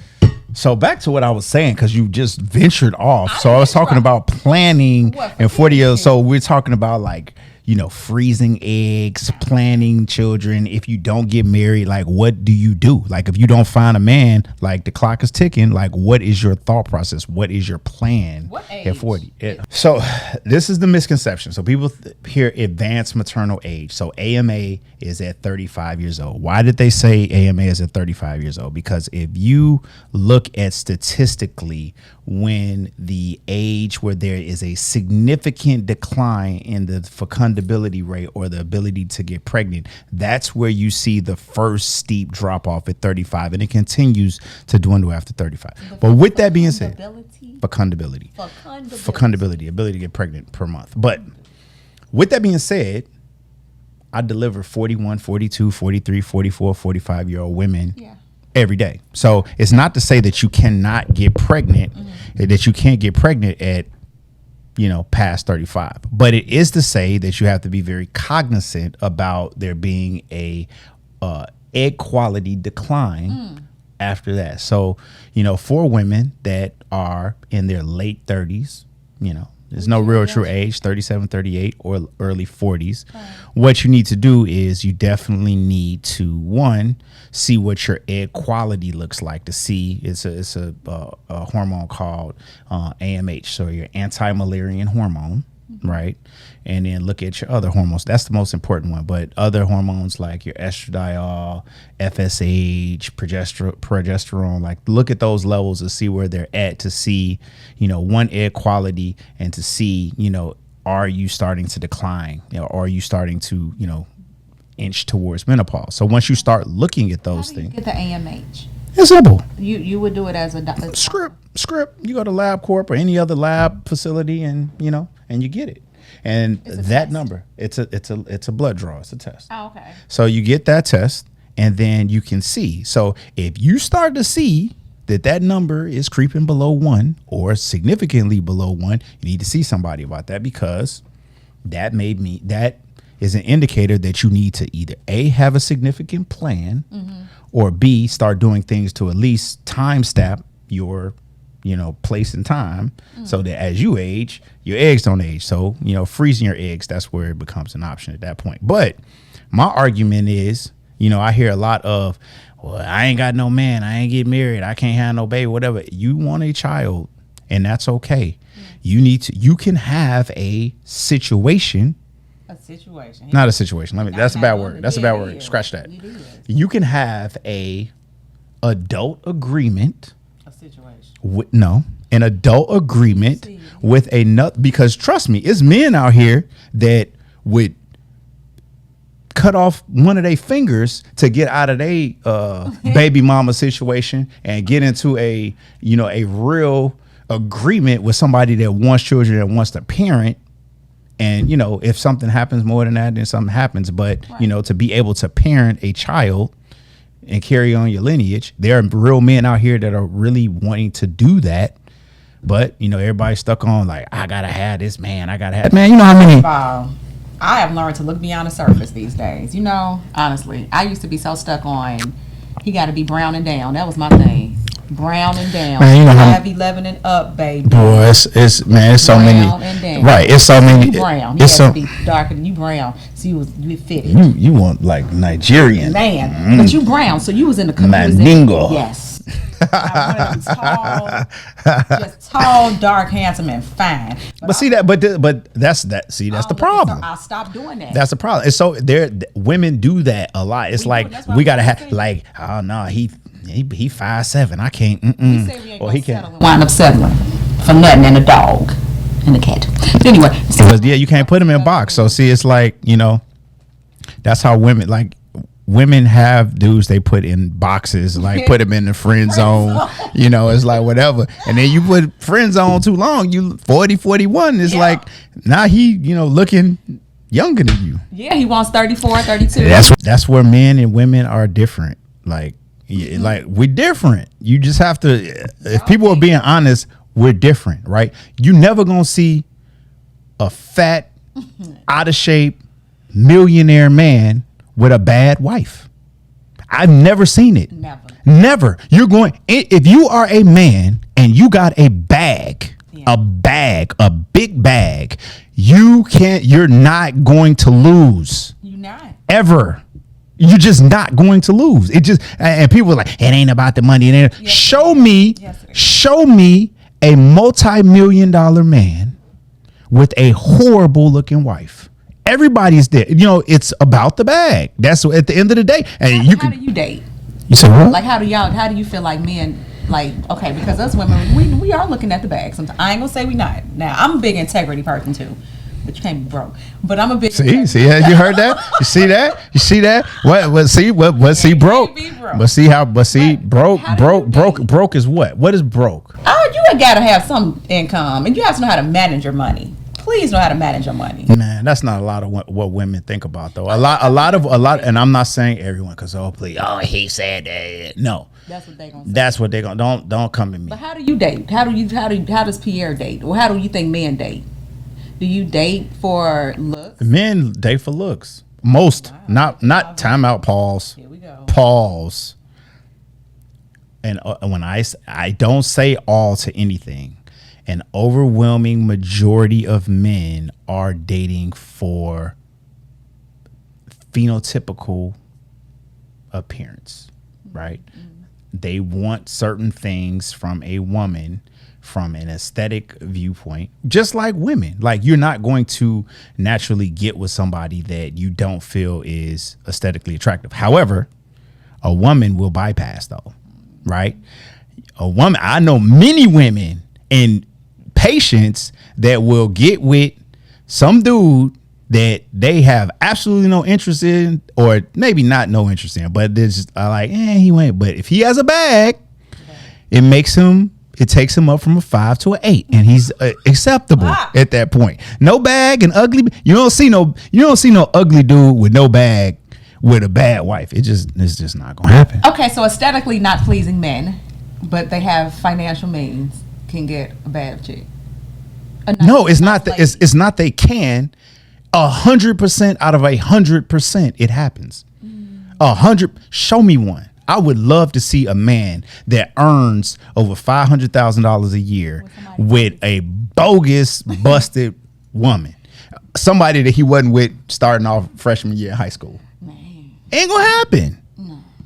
so back to what I was saying, because you just ventured off. So I was talking about planning and 40 years. So we're talking about like freezing eggs, planning children. If you don't get married, like what do you do? Like if you don't find a man, like the clock is ticking, like what is your thought process? What is your plan at 40? So this is the misconception. So people hear advanced maternal age. So AMA is at 35 years old. Why did they say AMA is at 35 years old? Because if you look at statistically, when the age where there is a significant decline in the fecundability rate or the ability to get pregnant, that's where you see the first steep drop off at 35, and it continues to dwindle after 35. But with that being said, fecundability, ability to get pregnant per month. But with that being said, I deliver 41, 42, 43, 44, 45-year-old women every day. So it's not to say that you cannot get pregnant, that you can't get pregnant at, past 35. But it is to say that you have to be very cognizant about there being a egg quality decline after that. So, for women that are in their late 30s, there's no real true age, 37, 38, or early 40s. Right. What you need to do is you definitely need to, one, see what your egg quality looks like. To see, it's a hormone called AMH, so your anti-Müllerian hormone, right? And then look at your other hormones. That's the most important one. But other hormones like your estradiol, FSH, progesterone, like look at those levels to see where they're at, to see, one, egg quality, and to see, are you starting to decline? Are you starting to, inch towards menopause? So once you start looking at those things. Get the AMH. It's simple. You would do it as a script. You go to LabCorp or any other lab facility, and and you get it. And that number, it's a blood draw. It's a test. Oh, okay. So you get that test, and then you can see. So if you start to see that number is creeping below 1 or significantly below 1, you need to see somebody about that, because that is an indicator that you need to either A, have a significant plan, or B, start doing things to at least time stamp your place and time, so that as you age, your eggs don't age. So, freezing your eggs, that's where it becomes an option at that point. But my argument is, I hear a lot of, well, I ain't got no man, I ain't get married, I can't have no baby, whatever. You want a child, and that's okay. You can have a situation. Not a situation. That's a bad word. That's a bad word. Scratch that. You can have a adult agreement. An adult agreement with another, because trust me, it's men out here that would cut off one of their fingers to get out of their baby mama situation and get into a real agreement with somebody that wants children, that wants to parent. And, if something happens more than that, then something happens. But, to be able to parent a child and carry on your lineage, there are real men out here that are really wanting to do that. But, everybody's stuck on like, I got to have this man. I got to have, man, how many. I have learned to look beyond the surface these days. Honestly, I used to be so stuck on, he got to be brown and down. That was my thing. Brown and down. Man, 5'11" and up, baby. Boy, it's so brown many. And down. Right, it's so many. You brown. You have to be darker than you brown, so you fit it. You want like Nigerian, man, but you brown, so you was in the Mandingo. Yes. Tall, dark, handsome, and fine. But that's the problem. I'll stop doing that. That's the problem. It's so women do that a lot. It's we gotta have like, oh no, he 5'7". I can't. He can't wind up settling for nothing and a dog. And a cat. Anyway. Because yeah, you can't put them in a box. So see, it's like, that's how women have dudes they put in boxes, like put them in the friend zone. It's like whatever. And then you put friend zone too long, you 40, 41. It's like now he, looking younger than you. Yeah, he wants 34, 32. That's where men and women are different. Like we're different. You just have to, if people are being honest, we're different, right? You never gonna see a fat, out of shape, millionaire man with a bad wife. I've never seen it. Never. You're going, if you are a man and you got a bag, a big bag, you're not going to lose. You're not. Ever. You're just not going to lose. It just, and people are like, it ain't about the money. Show me a multi-million-dollar man with a horrible looking wife. Everybody's there. It's about the bag. That's at the end of the day. And how do you date? You say what? Like, how do you feel like men, like, okay, because us women, we are looking at the bag sometimes. I ain't gonna say we not. Now, I'm a big integrity person too, but you can't be broke. But I'm a big see, you heard that? You see that? Broke is what? What is broke? Oh, you gotta have some income, and you have to know how to manage your money. Please know how to manage your money. Man, that's not a lot of what women think about though. A lot, and I'm not saying everyone, because he said that. No, that's what they gonna say. That's what they gonna. Don't come at me. But how do you date? How does Pierre date? Or how do you think men date? Do you date for looks? Men date for looks. Most, not time out. Pause. Here we go. Pause. And when I don't say all to anything. An overwhelming majority of men are dating for phenotypical appearance, right? Mm-hmm. They want certain things from a woman from an aesthetic viewpoint, just like women. Like, you're not going to naturally get with somebody that you don't feel is aesthetically attractive. However, a woman will bypass though, right? I know many women in patience that will get with some dude that they have absolutely no interest in, or maybe not no interest in, but they're just like, he went. But if he has a bag, it takes him up from a 5 to an 8, and he's acceptable at that point. No bag and ugly. You don't see no ugly dude with no bag with a bad wife. It's just not gonna happen. Okay, so aesthetically not pleasing men, but they have financial means, can get a bad chick. No, it's not that. It's not they can. 100% out of 100%, it happens. 100. Show me one. I would love to see a man that earns over $500,000 a year with a bogus, busted woman. Somebody that he wasn't with starting off freshman year in high school. Ain't gonna happen.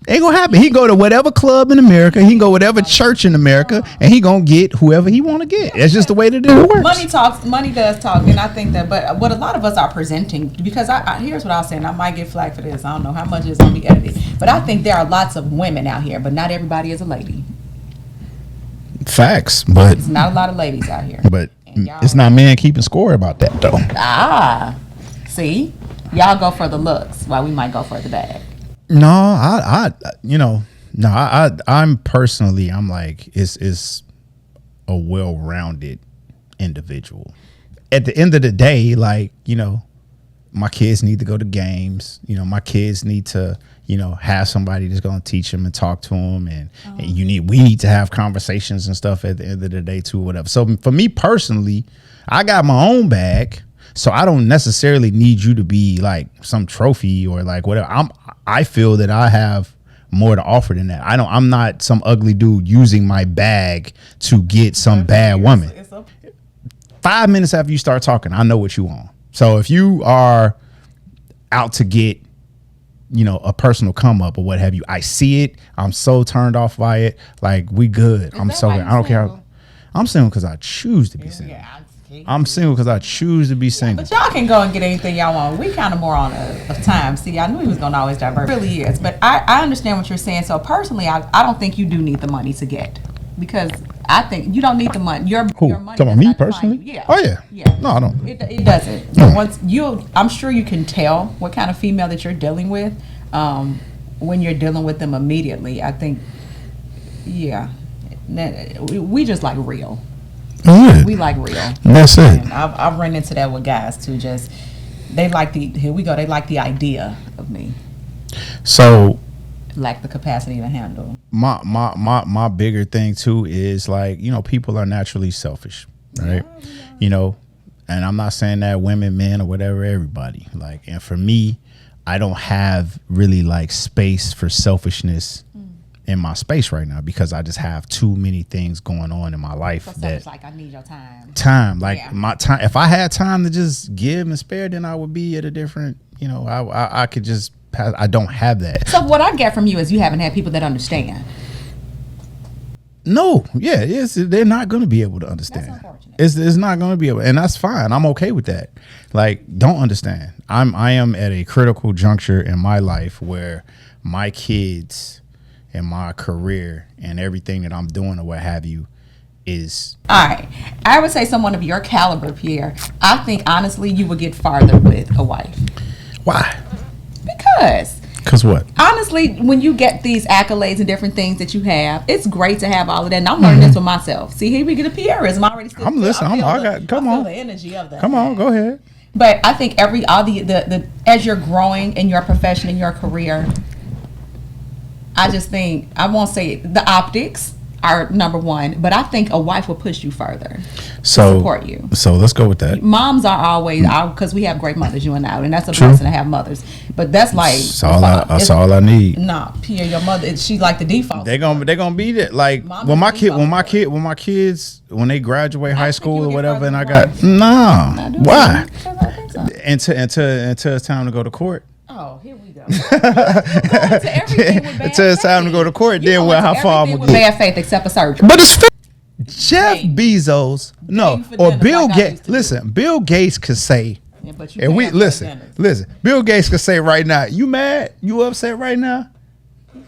Ain't gonna happen. He go to whatever club in America, he can go whatever church in America, and he gonna get whoever he want to get. That's just the way that it works. Money talks. Money does talk, and I think that. But what a lot of us are presenting, because here's what I was saying. I might get flack for this. I don't know how much is gonna be edited, but I think there are lots of women out here, but not everybody is a lady. Facts, but it's not a lot of ladies out here. But it's not men keeping score about that though. See, y'all go for the looks, while we might go for the bag. No, I'm personally, I'm like, is a well-rounded individual. At the end of the day, like, my kids need to go to games. My kids need to, have somebody that's going to teach them and talk to them. And we need to have conversations and stuff at the end of the day too, whatever. So for me personally, I got my own bag. So I don't necessarily need you to be like some trophy or like whatever. I feel that I have more to offer than that. I'm not some ugly dude using my bag to get some bad woman. 5 minutes after you start talking, I know what you want. So if you are out to get, a personal come up or what have you, I see it. I'm so turned off by it. Like, we good. I'm so good. I don't care. I'm single because I choose to be single. Yeah, I'm single because I choose to be single. But y'all can go and get anything y'all want. We kind of more on a time. See, I knew he was going to always divert. It really is. But I understand what you're saying. So personally, I don't think you do need the money to get. Because I think you don't need the money. Your money. Talking about does me not define personally? you. Yeah. Oh yeah. Yeah. No, I don't. It doesn't. But once I'm sure you can tell what kind of female that you're dealing with when you're dealing with them immediately. I think, yeah, we just like real. Yeah. We like real. That's it. And I've run into that with guys too. Just they like here we go. They like the idea of me. So Lack the capacity to handle. my bigger thing too is like, you know, people are naturally selfish, right? Yeah. You know, and I'm not saying that women, men, or whatever, everybody. Like, and for me, I don't have really like space for selfishness in my space right now because I just have too many things going on in my life So that it's like I need your time. like Yeah. my time. If I had time to just give and spare, then I would be at a different, you know, I could just pass. I don't have that. So what I get from you is you haven't had people that understand. No, yeah, they're not going to be able to understand. That's unfortunate. It's not going to be able, and that's fine. I'm okay with that. Like, don't understand. I am at a critical juncture in my life where my kids and my career and everything that I'm doing or what have you is. All right. I would say someone of your caliber, Pierre, I think honestly you would get farther with a wife. Why? Because what? honestly, when you get these accolades and different things that you have, it's great to have all of that. And I'm learning this with myself. See, here we get a Pierreism. I already I'm listening. Come on. the energy of that. Come on, go ahead. But I think all the as you're growing in your profession, in your career, I just think, I won't say the optics are number one, but I think a wife will push you further to support you. So let's go with that. Moms are always, because we have great mothers, you and I, and that's a blessing to have mothers. But that's like, That's all I need. nah, Pierre, your mother, she's like the default. They're gonna be there. Like Mom when is my kids when they graduate high think school you or would get whatever, and I further got than no. Why? Because I think so. Until it's time to go to court. Oh, here we go. To everything with bad Until it's time to faith. go to court, You then go well, into how far I'm everything gonna with get. bad faith except for surgery. But it's Jeff Hey. Bezos, no, Paying for or dinner Bill like I used Gates. to do. Listen, Bill Gates could say, Yeah, but you and we paying for listen. dinners. Bill Gates could say right now, you mad? You upset right now?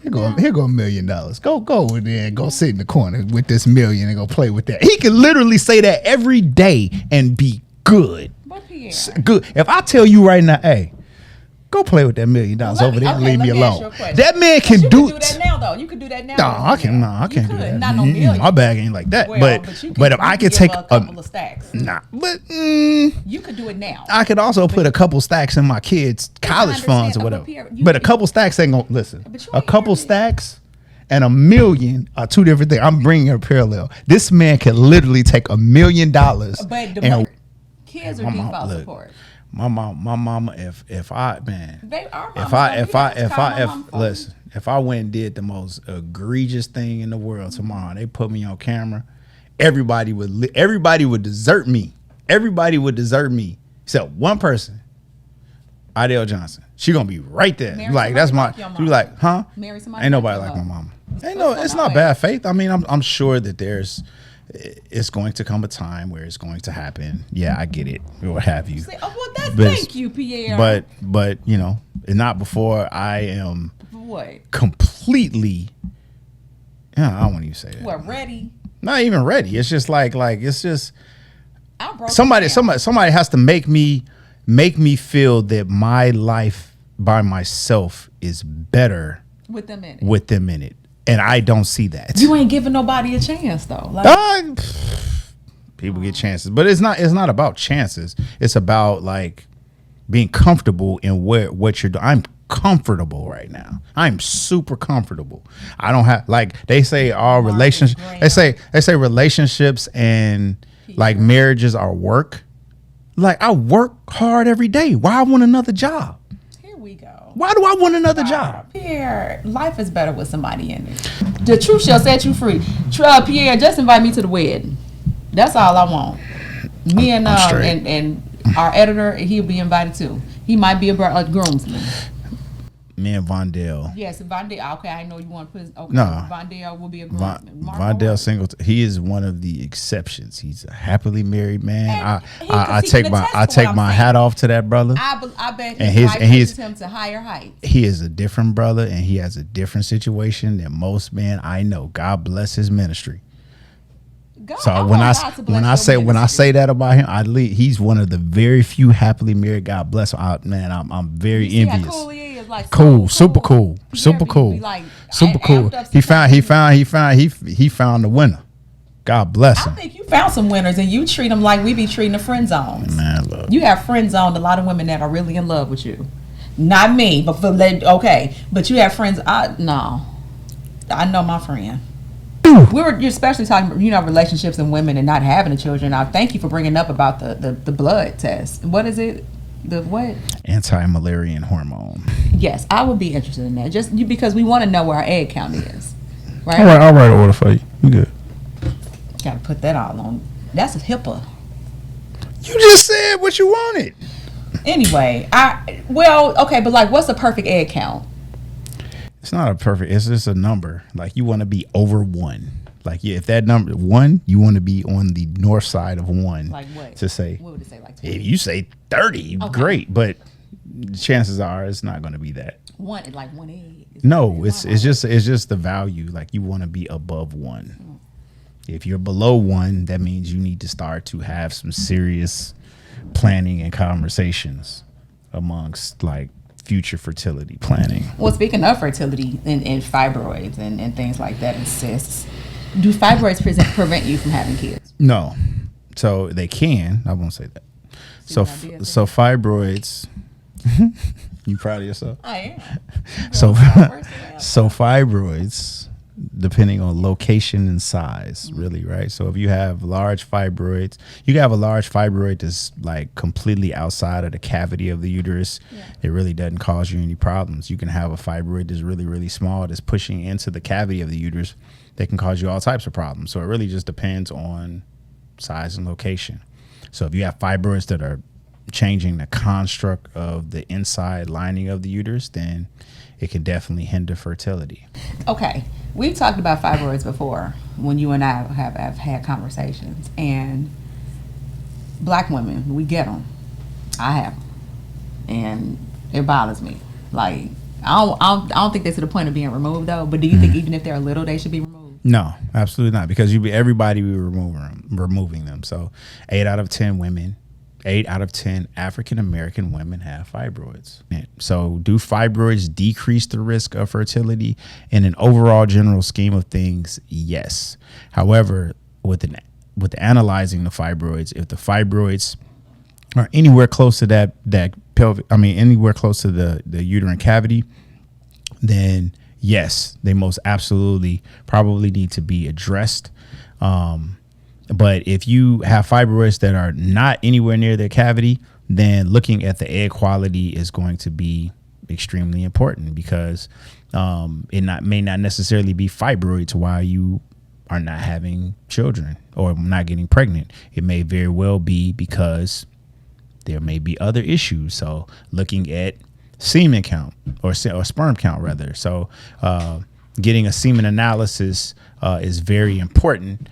Here go $1 million. Go over there and go sit in the corner with this million and go play with that. He could literally say that every day and be good. But Pierre, Good. If I tell you right now, hey, go play with that $1 million over there and leave me let me ask you alone. a question. That man you can could do do that now, though. You could do that now. No, I can't You do could. that. Not no million. My bag ain't like that. Well, but you if I could give take a couple of stacks. but You could do it now. I could also put a couple stacks in my kids' college understand. funds or But whatever. Pierre, But a couple stacks ain't gonna listen. But you A ain't couple hearing me. stacks and $1 million are two different things. I'm bringing a parallel. This man can literally take $1 million. But the and kids are my mom- default look, support. my mama, if I man, They are. listen, if I went and did the most egregious thing in the world tomorrow, they put me on camera, everybody would desert me. Everybody would desert me except one person, Adele Johnson. She gonna be right there. Marry Like somebody that's my. like your She mama. like, huh? Marry somebody Ain't like nobody your like my mama. mama. Ain't no. It's not bad faith. I mean, I'm sure that it's going to come a time where it's going to happen. Yeah, I get it. Or what have you. Say, oh, well, that's But- thank you, Pierre. But you know, not before I am what? completely. Yeah, I don't want to even say that. What? Ready? Not even ready. It's just like it's just I broke somebody it down. somebody has to make me feel that my life by myself is better with them in it. with them in it, and I don't see that. You ain't giving nobody a chance though. Like, People get chances, but it's not about chances. It's about like being comfortable in what you're doing. I'm comfortable right now. I'm super comfortable. I don't have, like they say all relationships. They say relationships and like marriages are work. Like I work hard every day. Why I want another job? here we go. Why do I want another job? Pierre, life is better with somebody in it. The truth shall set you free. Pierre, just invite me to the wedding. That's all I want. Me and I'm straight. and our editor, he'll be invited too. He might be a groomsman. Me and Vondell. Yes, Vondell. Okay, I know you want to put his. Okay, No. Vondell will be a groomsman. Marco Vondell Ward. Singleton. He is one of the exceptions. He's a happily married man. And I he take can my attest I to take what my I'm hat saying. off to that brother. I bet And his his- wife and his- pushes him to higher heights. He is a different brother, and he has a different situation than most men I know. God bless his ministry. God, So I when want God to bless when I your say ministry. that about him, he's one of the very few happily married. God bless him. I'm very You see how envious. cool he is, like Cool, so super cool, Yeah, super be cool, like, super cool. amped up He sometimes. found the winner. God bless I him. think you found some winners, and you treat them like we be treating the friend zones. Man, look. You have friend zoned a lot of women that are really in love with you. Not me, but okay. But you have friends. No, I know my friend. You're especially talking about, relationships and women and not having the children. I thank you for bringing up about the blood test. What is it? The what? Anti-malarian hormone. Yes, I would be interested in that. Because we want to know where our egg count is. Right? All right, I'll write an order for you. You good? Got to put that all on. That's a HIPAA. You just said what you wanted. Anyway, okay, but like, what's the perfect egg count? It's not a perfect. It's just a number. Like you want to be over 1. Like if that number 1, you want to be on the north side of 1. Like what? To say. What would it say? Like 20? If you say 30, Okay. Great, but chances are it's not going to be that. One egg. No, it's just the value. Like you want to be above 1. If you're below 1, that means you need to start to have some serious planning and conversations amongst like future fertility planning. Well, speaking of fertility and fibroids and things like that and cysts, do fibroids prevent you from having kids? No, so they can. I won't say that. So fibroids. You proud of yourself? I am. So fibroids, depending on location and size, really, right? So if you have large fibroids, you can have a large fibroid that's like completely outside of the cavity of the uterus. Yeah. It really doesn't cause you any problems. You can have a fibroid that's really, really small that's pushing into the cavity of the uterus that can cause you all types of problems. So it really just depends on size and location. So if you have fibroids that are changing the construct of the inside lining of the uterus, then it can definitely hinder fertility. Okay, we've talked about fibroids before when you and I have had conversations, and black women, we get them. I have them, and it bothers me. Like I don't think they're to the point of being removed though. But do you think even if they're little, they should be removed? No, absolutely not, because everybody be removing them. So 8 out of 10 African American women have fibroids. So do fibroids decrease the risk of fertility? In an overall general scheme of things, yes. However, with analyzing the fibroids, if the fibroids are anywhere close to that pelvic, anywhere close to the uterine cavity, then yes, they most absolutely probably need to be addressed. But if you have fibroids that are not anywhere near their cavity, then looking at the egg quality is going to be extremely important, because it may not necessarily be fibroids why you are not having children or not getting pregnant. It may very well be because there may be other issues. So looking at semen count or sperm count rather. So getting a semen analysis is very important.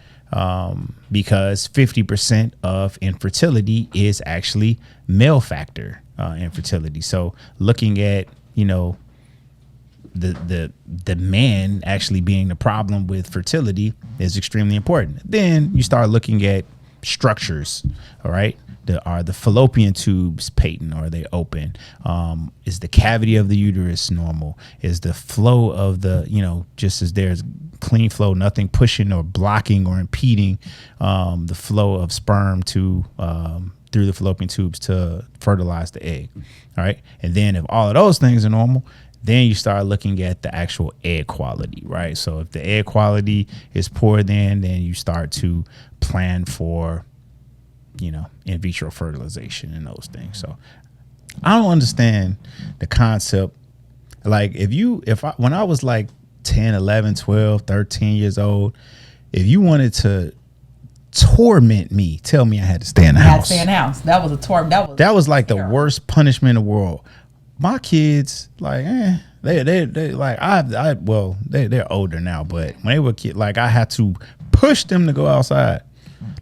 Because 50% of infertility is actually male factor infertility. So looking at, the man actually being the problem with fertility is extremely important. Then you start looking at structures. All right. Are the fallopian tubes patent, or are they open? Is the cavity of the uterus normal? Is the flow of the, just as there's clean flow, nothing pushing or blocking or impeding the flow of sperm to through the fallopian tubes to fertilize the egg. All right. And then if all of those things are normal, then you start looking at the actual egg quality, right? So if the egg quality is poor, then you start to plan for, in vitro fertilization and those things. So I don't understand the concept. Like when I was like 10, 11, 12, 13 years old, if you wanted to torment me, tell me I had to stay in the house. Had to stay in the house. That was a torment. That was like terrible. The worst punishment in the world. My kids, like, they like they're older now, but when they were kids, like I had to push them to go outside,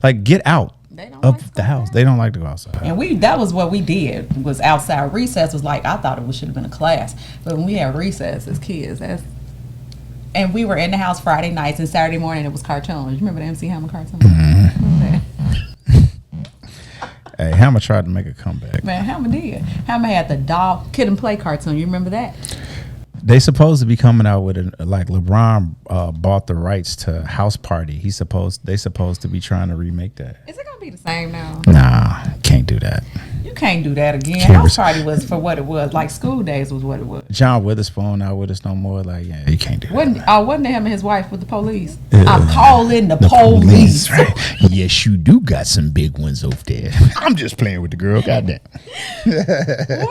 like get out of the house. They don't like to go outside. And that was what we did, was outside. Recess was like, I thought it should have been a class, but when we had recess as kids, And we were in the house Friday nights, and Saturday morning it was cartoons. You remember the MC Hammer cartoon? Hey, Hammer tried to make a comeback. Man, Hammer did. Hammer had the dog Kid and Play cartoon. You remember that? They supposed to be coming out with like LeBron bought the rights to House Party. They supposed to be trying to remake that. Is it gonna be the same now? Nah, can't do that. You can't do that again. Can't House Party was for what it was. Like School Days was what it was. John Witherspoon not with us no more. Like, yeah, you can't do that. Wasn't him and his wife with the police? I'm calling the Police, police. right? Yes, you do got some big ones over there. I'm just playing with the girl. Goddamn. Ooh, that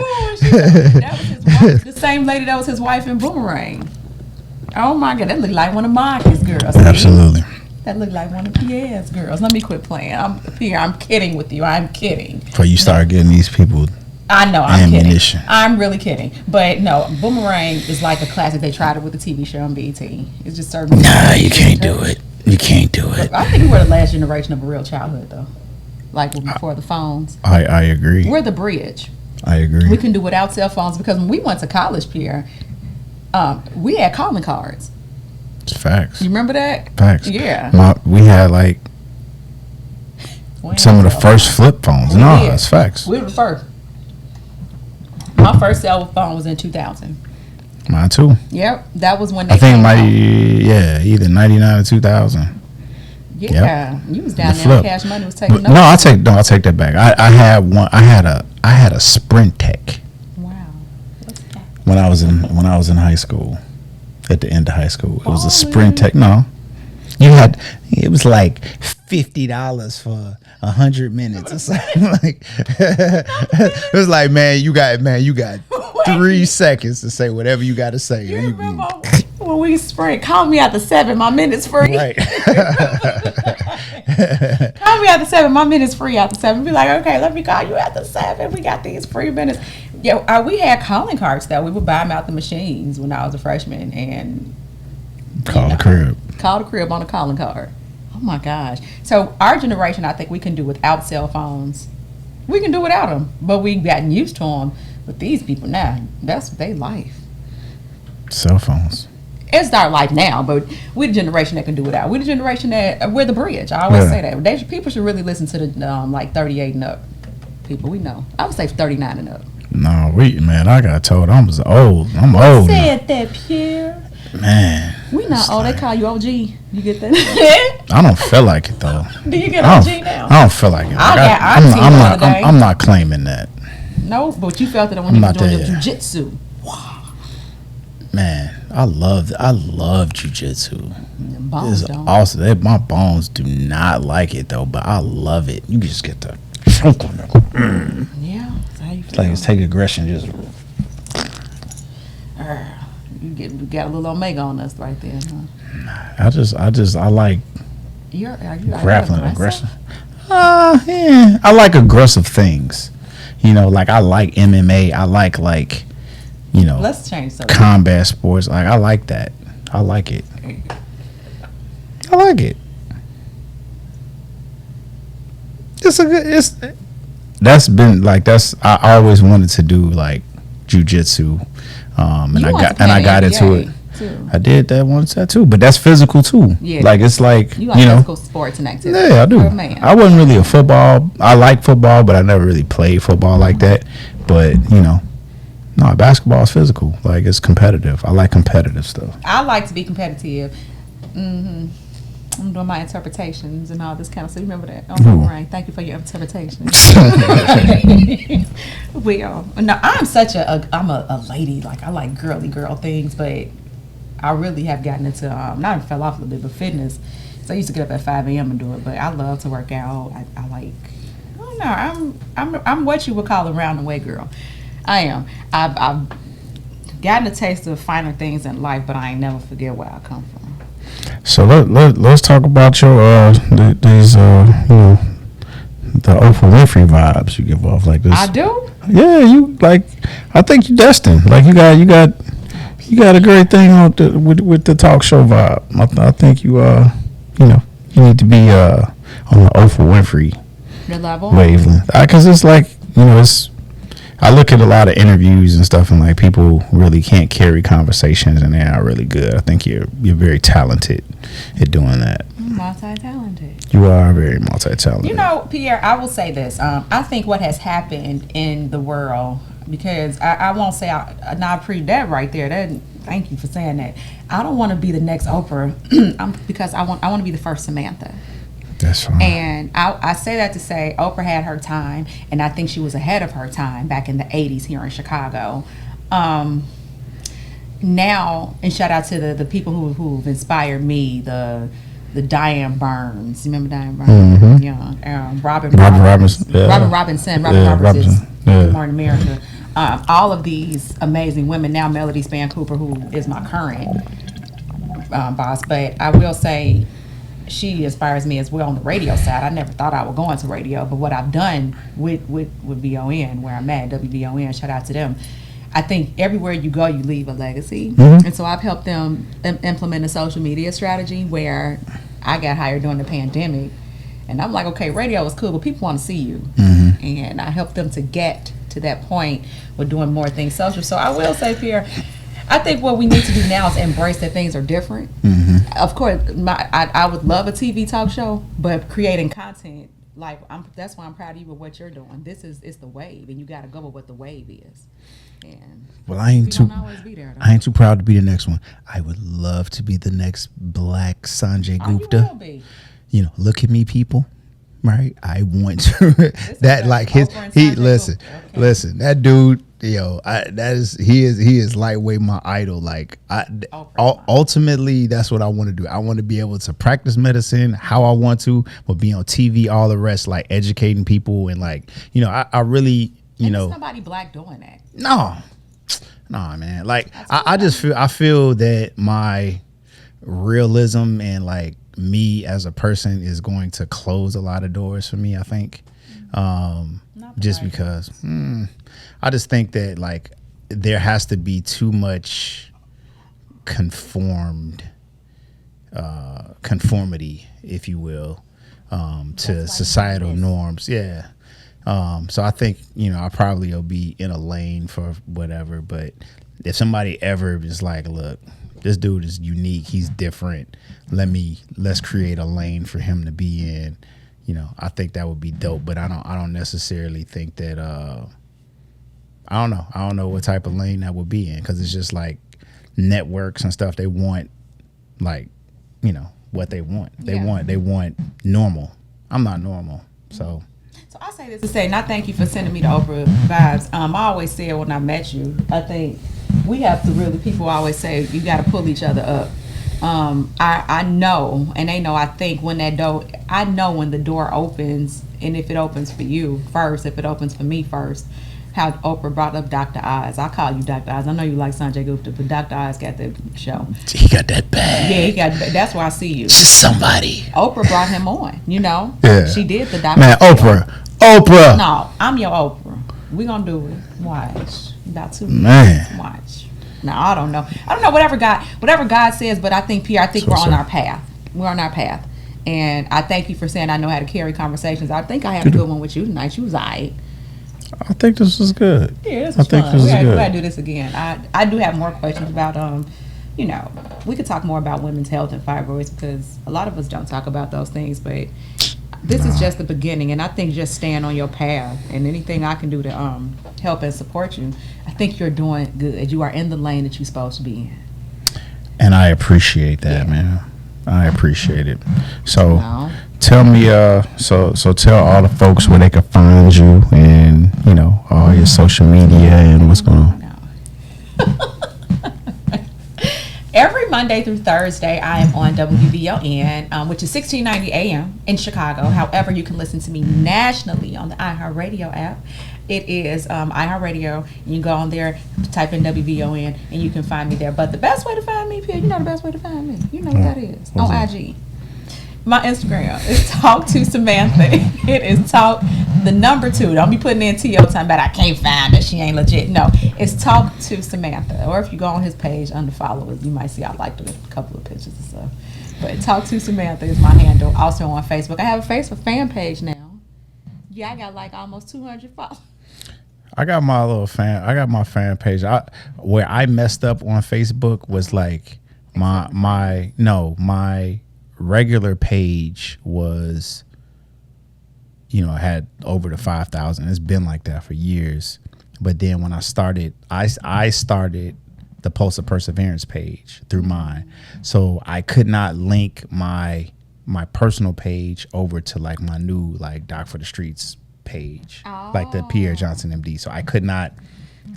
was his wife. The same lady that was his wife in Boomerang. Oh my God, that looked like one of Marcus' girls. Absolutely. That looked like one of Pierre's girls. Let me quit playing. Pierre, I'm kidding with you. I'm kidding. Before you start getting these people. I know, I'm ammunition. kidding. I'm really kidding. But no, Boomerang is like a classic. They tried it with the TV show on BET. It's just certain. Nah, you can't do it. You can't do it. I think we're the last generation of a real childhood, though. Like before the phones. I agree. We're the bridge. I agree. We can do without cell phones because when we went to college, Pierre, we had calling cards. It's facts. You remember that? Facts. Yeah. We had like some of the first flip phones. No, it's facts. We were the first. My first cell phone was in 2000. Mine too. Yep, that was when they. I think came it out. either 99 or 2000. Yeah, you was down The there. flip. Cash Money was taking. No, I take that back. I had one. I had a Sprint Tech Wow, what's that? when I was in high school. At the end of high school, it was a Oh, Sprint Tech. No, it was like $50 for 100 minutes or something. Like it was like, man, you got 3 seconds to say whatever you got to say. You remember when we Sprint? Call me after 7, my minute's free. Right. Call me after 7, my minute's free after 7. Be like, okay, let me call you after 7. We got these free minutes. Yeah, we had calling cards though. We would buy them out the machines when I was a freshman and Call the crib. Call the crib on a calling card. Oh my gosh. So our generation, I think we can do without cell phones. We can do without them, but we've gotten used to them. But these people now, that's their life. Cell phones. It's our life now, but we're the generation that can do without. We're the generation that we're the bridge. I always say that. People should really listen to the like 38 and up people. We know. I would say 39 and up. No, man, I got told I'm old. I'm old. Said that, Pierre. Man. We not old. They call you OG. You get that? I don't feel like it though. Do you get OG now? I don't feel like it. I'm not claiming that. No, but you felt it when you were doing your jujitsu. Man, I love jujitsu. Bones It's don't. awesome. My bones do not like it though, but I love it. You can just get the chunk on it. Yeah, that's how you feel. It's like it's take aggression just. You got a little Omega on us right there, huh? I like Are you grappling aggressive? aggression. Yeah, I like aggressive things. Like I like MMA. I like Let's change something. combat sports. Like I like that. I like it. I like it. I always wanted to do like jujitsu. I got into it. Too. I did that once too, but that's physical too. Yeah. Like it's like You like physical sports and activities. Yeah, I do. You're a man. I wasn't really a football. I like football, but I never really played football like that. But no, basketball is physical. Like it's competitive. I like competitive stuff. I like to be competitive. I'm doing my interpretations and all this kind of stuff. You remember that? Oh, right. Thank you for your interpretation. Well, no, I'm a lady. Like I like girly girl things, but I really have gotten into not fell off a little bit, but fitness. So I used to get up at 5 a.m. and do it, but I love to work out. I like. I don't know. I'm what you would call a round the way girl. I am. I've gotten a taste of finer things in life, but I ain't never forget where I come from. So let's talk about your these the Oprah Winfrey vibes you give off like this. I do. Yeah, you like. I think you're destined. Like you got a great thing on with the talk show vibe. I think you you need to be on the Oprah Winfrey The level. wavelength. Because it's like I look at a lot of interviews and stuff, and like people really can't carry conversations, and they're not really good. I think you're very talented at doing that. Multi-talented. You are very multi-talented. You know, Pierre, I will say this. I think what has happened in the world, because I won't say I approve that right there. Thank you for saying that. I don't want to be the next Oprah because I want to be the first Samantha. That's fine. And I say that to say Oprah had her time, and I think she was ahead of her time back in the 80s here in Chicago. Now, and shout out to the people who've inspired me, the Diane Burns. You remember Diane Burns? Mm-hmm. Yeah. Robin Robinson. Yeah. Robin Robinson. Robin Roberts is Good Morning America. All of these amazing women. Now Melody Span Cooper, who is my current boss. But I will say she inspires me as well on the radio side. I never thought I would go into radio, but what I've done with VON, where I'm at, WVON, shout out to them. I think everywhere you go, you leave a legacy. Mm-hmm. And so I've helped them implement a social media strategy where I got hired during the pandemic. And I'm like, okay, radio is cool, but people want to see you. Mm-hmm. And I helped them to get to that point with doing more things social. So I will say, Pierre, I think what we need to do now is embrace that things are different. Mm-hmm. Of course, I would love a TV talk show, but creating content, like that's why I'm proud of you with what you're doing. It's the wave, and you got to go with what the wave is. And well, I ain't too proud to be the next one. I would love to be the next Black Sanjay Gupta. You will be. You know, look at me, people. Right? I want to that like listen, that dude, he is lightweight my idol. Like ultimately that's what I want to do. I want to be able to practice medicine how I want to, but be on TV, all the rest, like educating people and like, I really, somebody Black doing that. No, man. Like I feel that my realism and like me as a person is going to close a lot of doors for me, I think. Just because I just think that like there has to be too much conformity, if you will, to societal norms. Yeah. So I think, I probably will be in a lane for whatever, but if somebody ever is like, look, this dude is unique, he's different, let's create a lane for him to be in, I think that would be dope. But I don't necessarily think that I don't know what type of lane that would be in, because it's just like networks and stuff, they want like what they want. They want normal. I'm not normal. So I say this to say, and I thank you for sending me the Oprah vibes. I always said when I met you, I think we have to really, people always say you got to pull each other up. I know, and they know, I think when I know when the door opens, and if it opens for you first, if it opens for me first, how Oprah brought up Dr. Oz. I call you Dr. Oz. I know you like Sanjay Gupta, but Dr. Oz got the show. He got that bag. Yeah, that's where I see you. Just somebody. Oprah brought him on, Yeah. She did the Dr. Man, Oprah. No, I'm your Oprah. We gonna do it. Watch. About 2 minutes. Man. Watch. Now I don't know. Whatever God says, but I think Pierre, we're on our path. We're on our path. And I thank you for saying I know how to carry conversations. I think I had a good one with you tonight. You was alright. I think this was good. Yeah, this was fun. We gotta do this again. I do have more questions about we could talk more about women's health and fibroids, because a lot of us don't talk about those things, but this is just the beginning, and I think just staying on your path and anything I can do to help and support you, I think you're doing good. You are in the lane that you're supposed to be in. And I appreciate that, man. I appreciate it. So tell me, so tell all the folks where they can find you and, all your social media and what's going on. Every Monday through Thursday, I am on WVON, which is 1690 AM in Chicago. However, you can listen to me nationally on the iHeartRadio app. It is iHeartRadio. You can go on there, type in WVON, and you can find me there. But the best way to find me, Pierre, the best way to find me. You know what that is. On IG. My Instagram is Talk to Samantha. It is Talk, the number 2. Don't be putting in T.O. time about I can't find her, she ain't legit. No, it's Talk to Samantha. Or if you go on his page under followers, you might see I liked a couple of pictures and stuff. But Talk to Samantha is my handle. Also on Facebook. I have a Facebook fan page now. Yeah, I got like almost 200 followers. I got my little fan. I got my fan page. Where I messed up on Facebook was like my regular page was, had over the 5,000. It's been like that for years. But then when I started, I started the Pulse of Perseverance page through mine, so I could not link my personal page over to like my new like Doc for the Streets page, like the Pierre Johnson MD. So I could not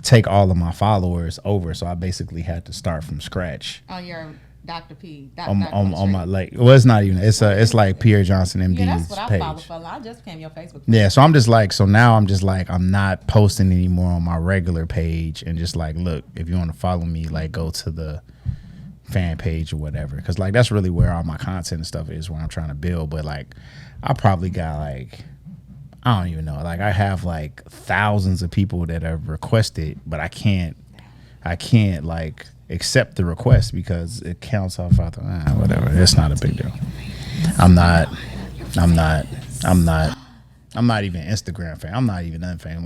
take all of my followers over. So I basically had to start from scratch. On your Dr. P. On my like, well, it's not even. It's like Pierre Johnson MD's yeah, that's what I page. follow for. I just became your Facebook page. Yeah, so I'm just like, now I'm just like, I'm not posting anymore on my regular page, and just like, look, if you want to follow me, like, go to the fan page or whatever, because like that's really where all my content and stuff is, where I'm trying to build. But like, I probably got like, I don't even know, like I have like thousands of people that have requested, but I can't like accept the request because it counts off. Whatever, it's not a big deal. I'm not even an Instagram fan. I'm not even that fan.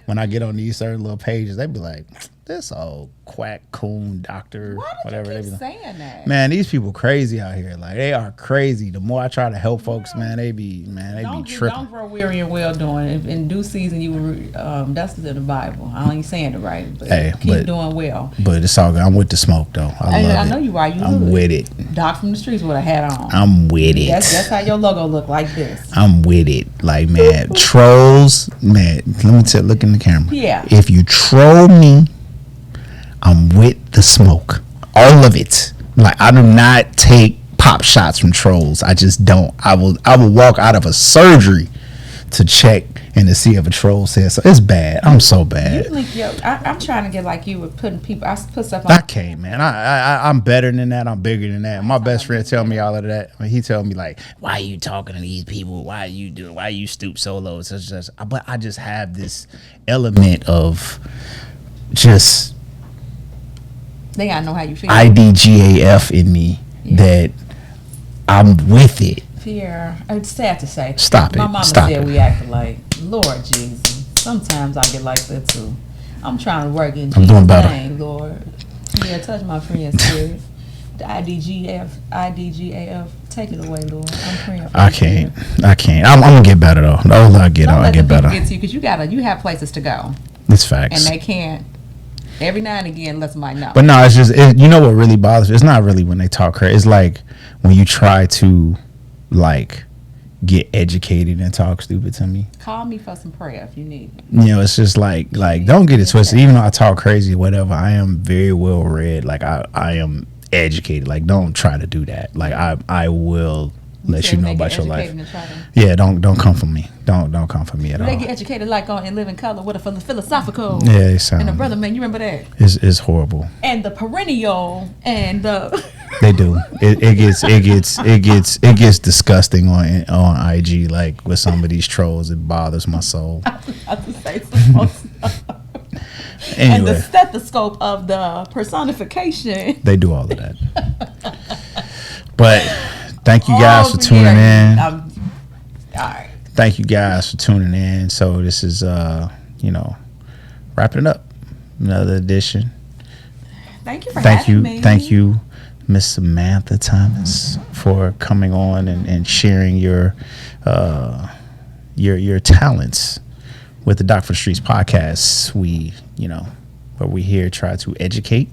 When I get on these certain little pages, they be like, this old quack coon doctor, whatever. Why They do you be keep saying that? Man, these people crazy out here. Like, they are crazy. The more I try to help folks, man, they be tripping. Don't grow weary and well doing. In due season, you will. That's in the Bible. I ain't saying it right, but keep doing well. But it's all good. I'm with the smoke though. I know you are. I'm with it. Doc from the streets with a hat on. I'm with it. That's how your logo look, like this. I'm with it. Like, man, trolls, man. Let me look in the camera. Yeah. If you troll me, I'm with the smoke. All of it. Like, I do not take pop shots from trolls. I just don't. I will walk out of a surgery to check and to see if a troll says so. It's bad. I'm so bad. I'm trying to get like you with putting people. I put stuff on. I can't, man. I'm better than that. I'm bigger than that. My best friend tell me all of that. I mean, he tell me like, why are you talking to these people? Why you stoop so low? It's just, but I just have this element of just, they gotta know how you feel. IDGAF in me that I'm with it. Pierre, it's sad to say. Stop it. My mama said we acted like, Lord Jesus. Sometimes I get like that too. I'm trying to work in Jesus' name, Lord. Yeah, touch my friend's spirit. The IDGAF, take it away, Lord. I'm praying for you. I can't. I'm gonna get better though. The older I get, I'll get better. Get to you, because you have places to go. It's facts. And they can't. Every now and again, let somebody know. But no, it's just, you know what really bothers me? It's not really when they talk crazy. It's like when you try to, like, get educated and talk stupid to me. Call me for some prayer if you need it. It's just like don't get it twisted. Even though I talk crazy or whatever, I am very well read. Like, I am educated. Like, don't try to do that. Like, I will let you know about your life. Yeah, don't come for me. Don't come for me at all. They get educated like on In Living Color with a philosophical. Yeah, they sound. And the brother man, you remember that? It's horrible. And the perennial and the. They do. It gets disgusting on IG. Like, with some of these trolls, it bothers my soul. I was about to say some stuff. Anyway. And the stethoscope of the personification. They do all of that. But thank you guys for tuning in. All right. Thank you guys for tuning in. So this is wrapping it up. Another edition. Thank you for having me. Thank you, Miss Samantha Thomas, for coming on and sharing your talents with the Doc for the Streets podcast. We, where we here try to educate,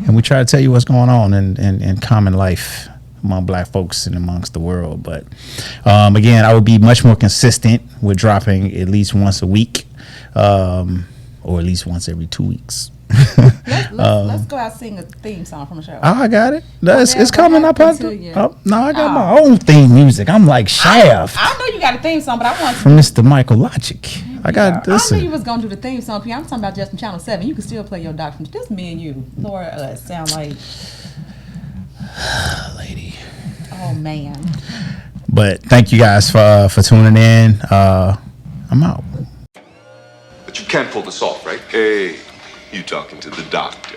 and we try to tell you what's going on in common life among black folks and amongst the world. But again, I will be much more consistent with dropping at least once a week, or at least once every 2 weeks. Let's go out and sing a theme song from the show. Oh, I got it. It's coming up. I got my own theme music. I'm like Shaft. I know you got a theme song, but I want from Mr. Michael Logic. I got this. I knew you was gonna do the theme song. I'm talking about just from Channel 7. You can still play your Doc from just me and you. Laura sound like lady. Oh man. But thank you guys for tuning in. I'm out. But you can pull this off, right? Hey, you talking to the doctor.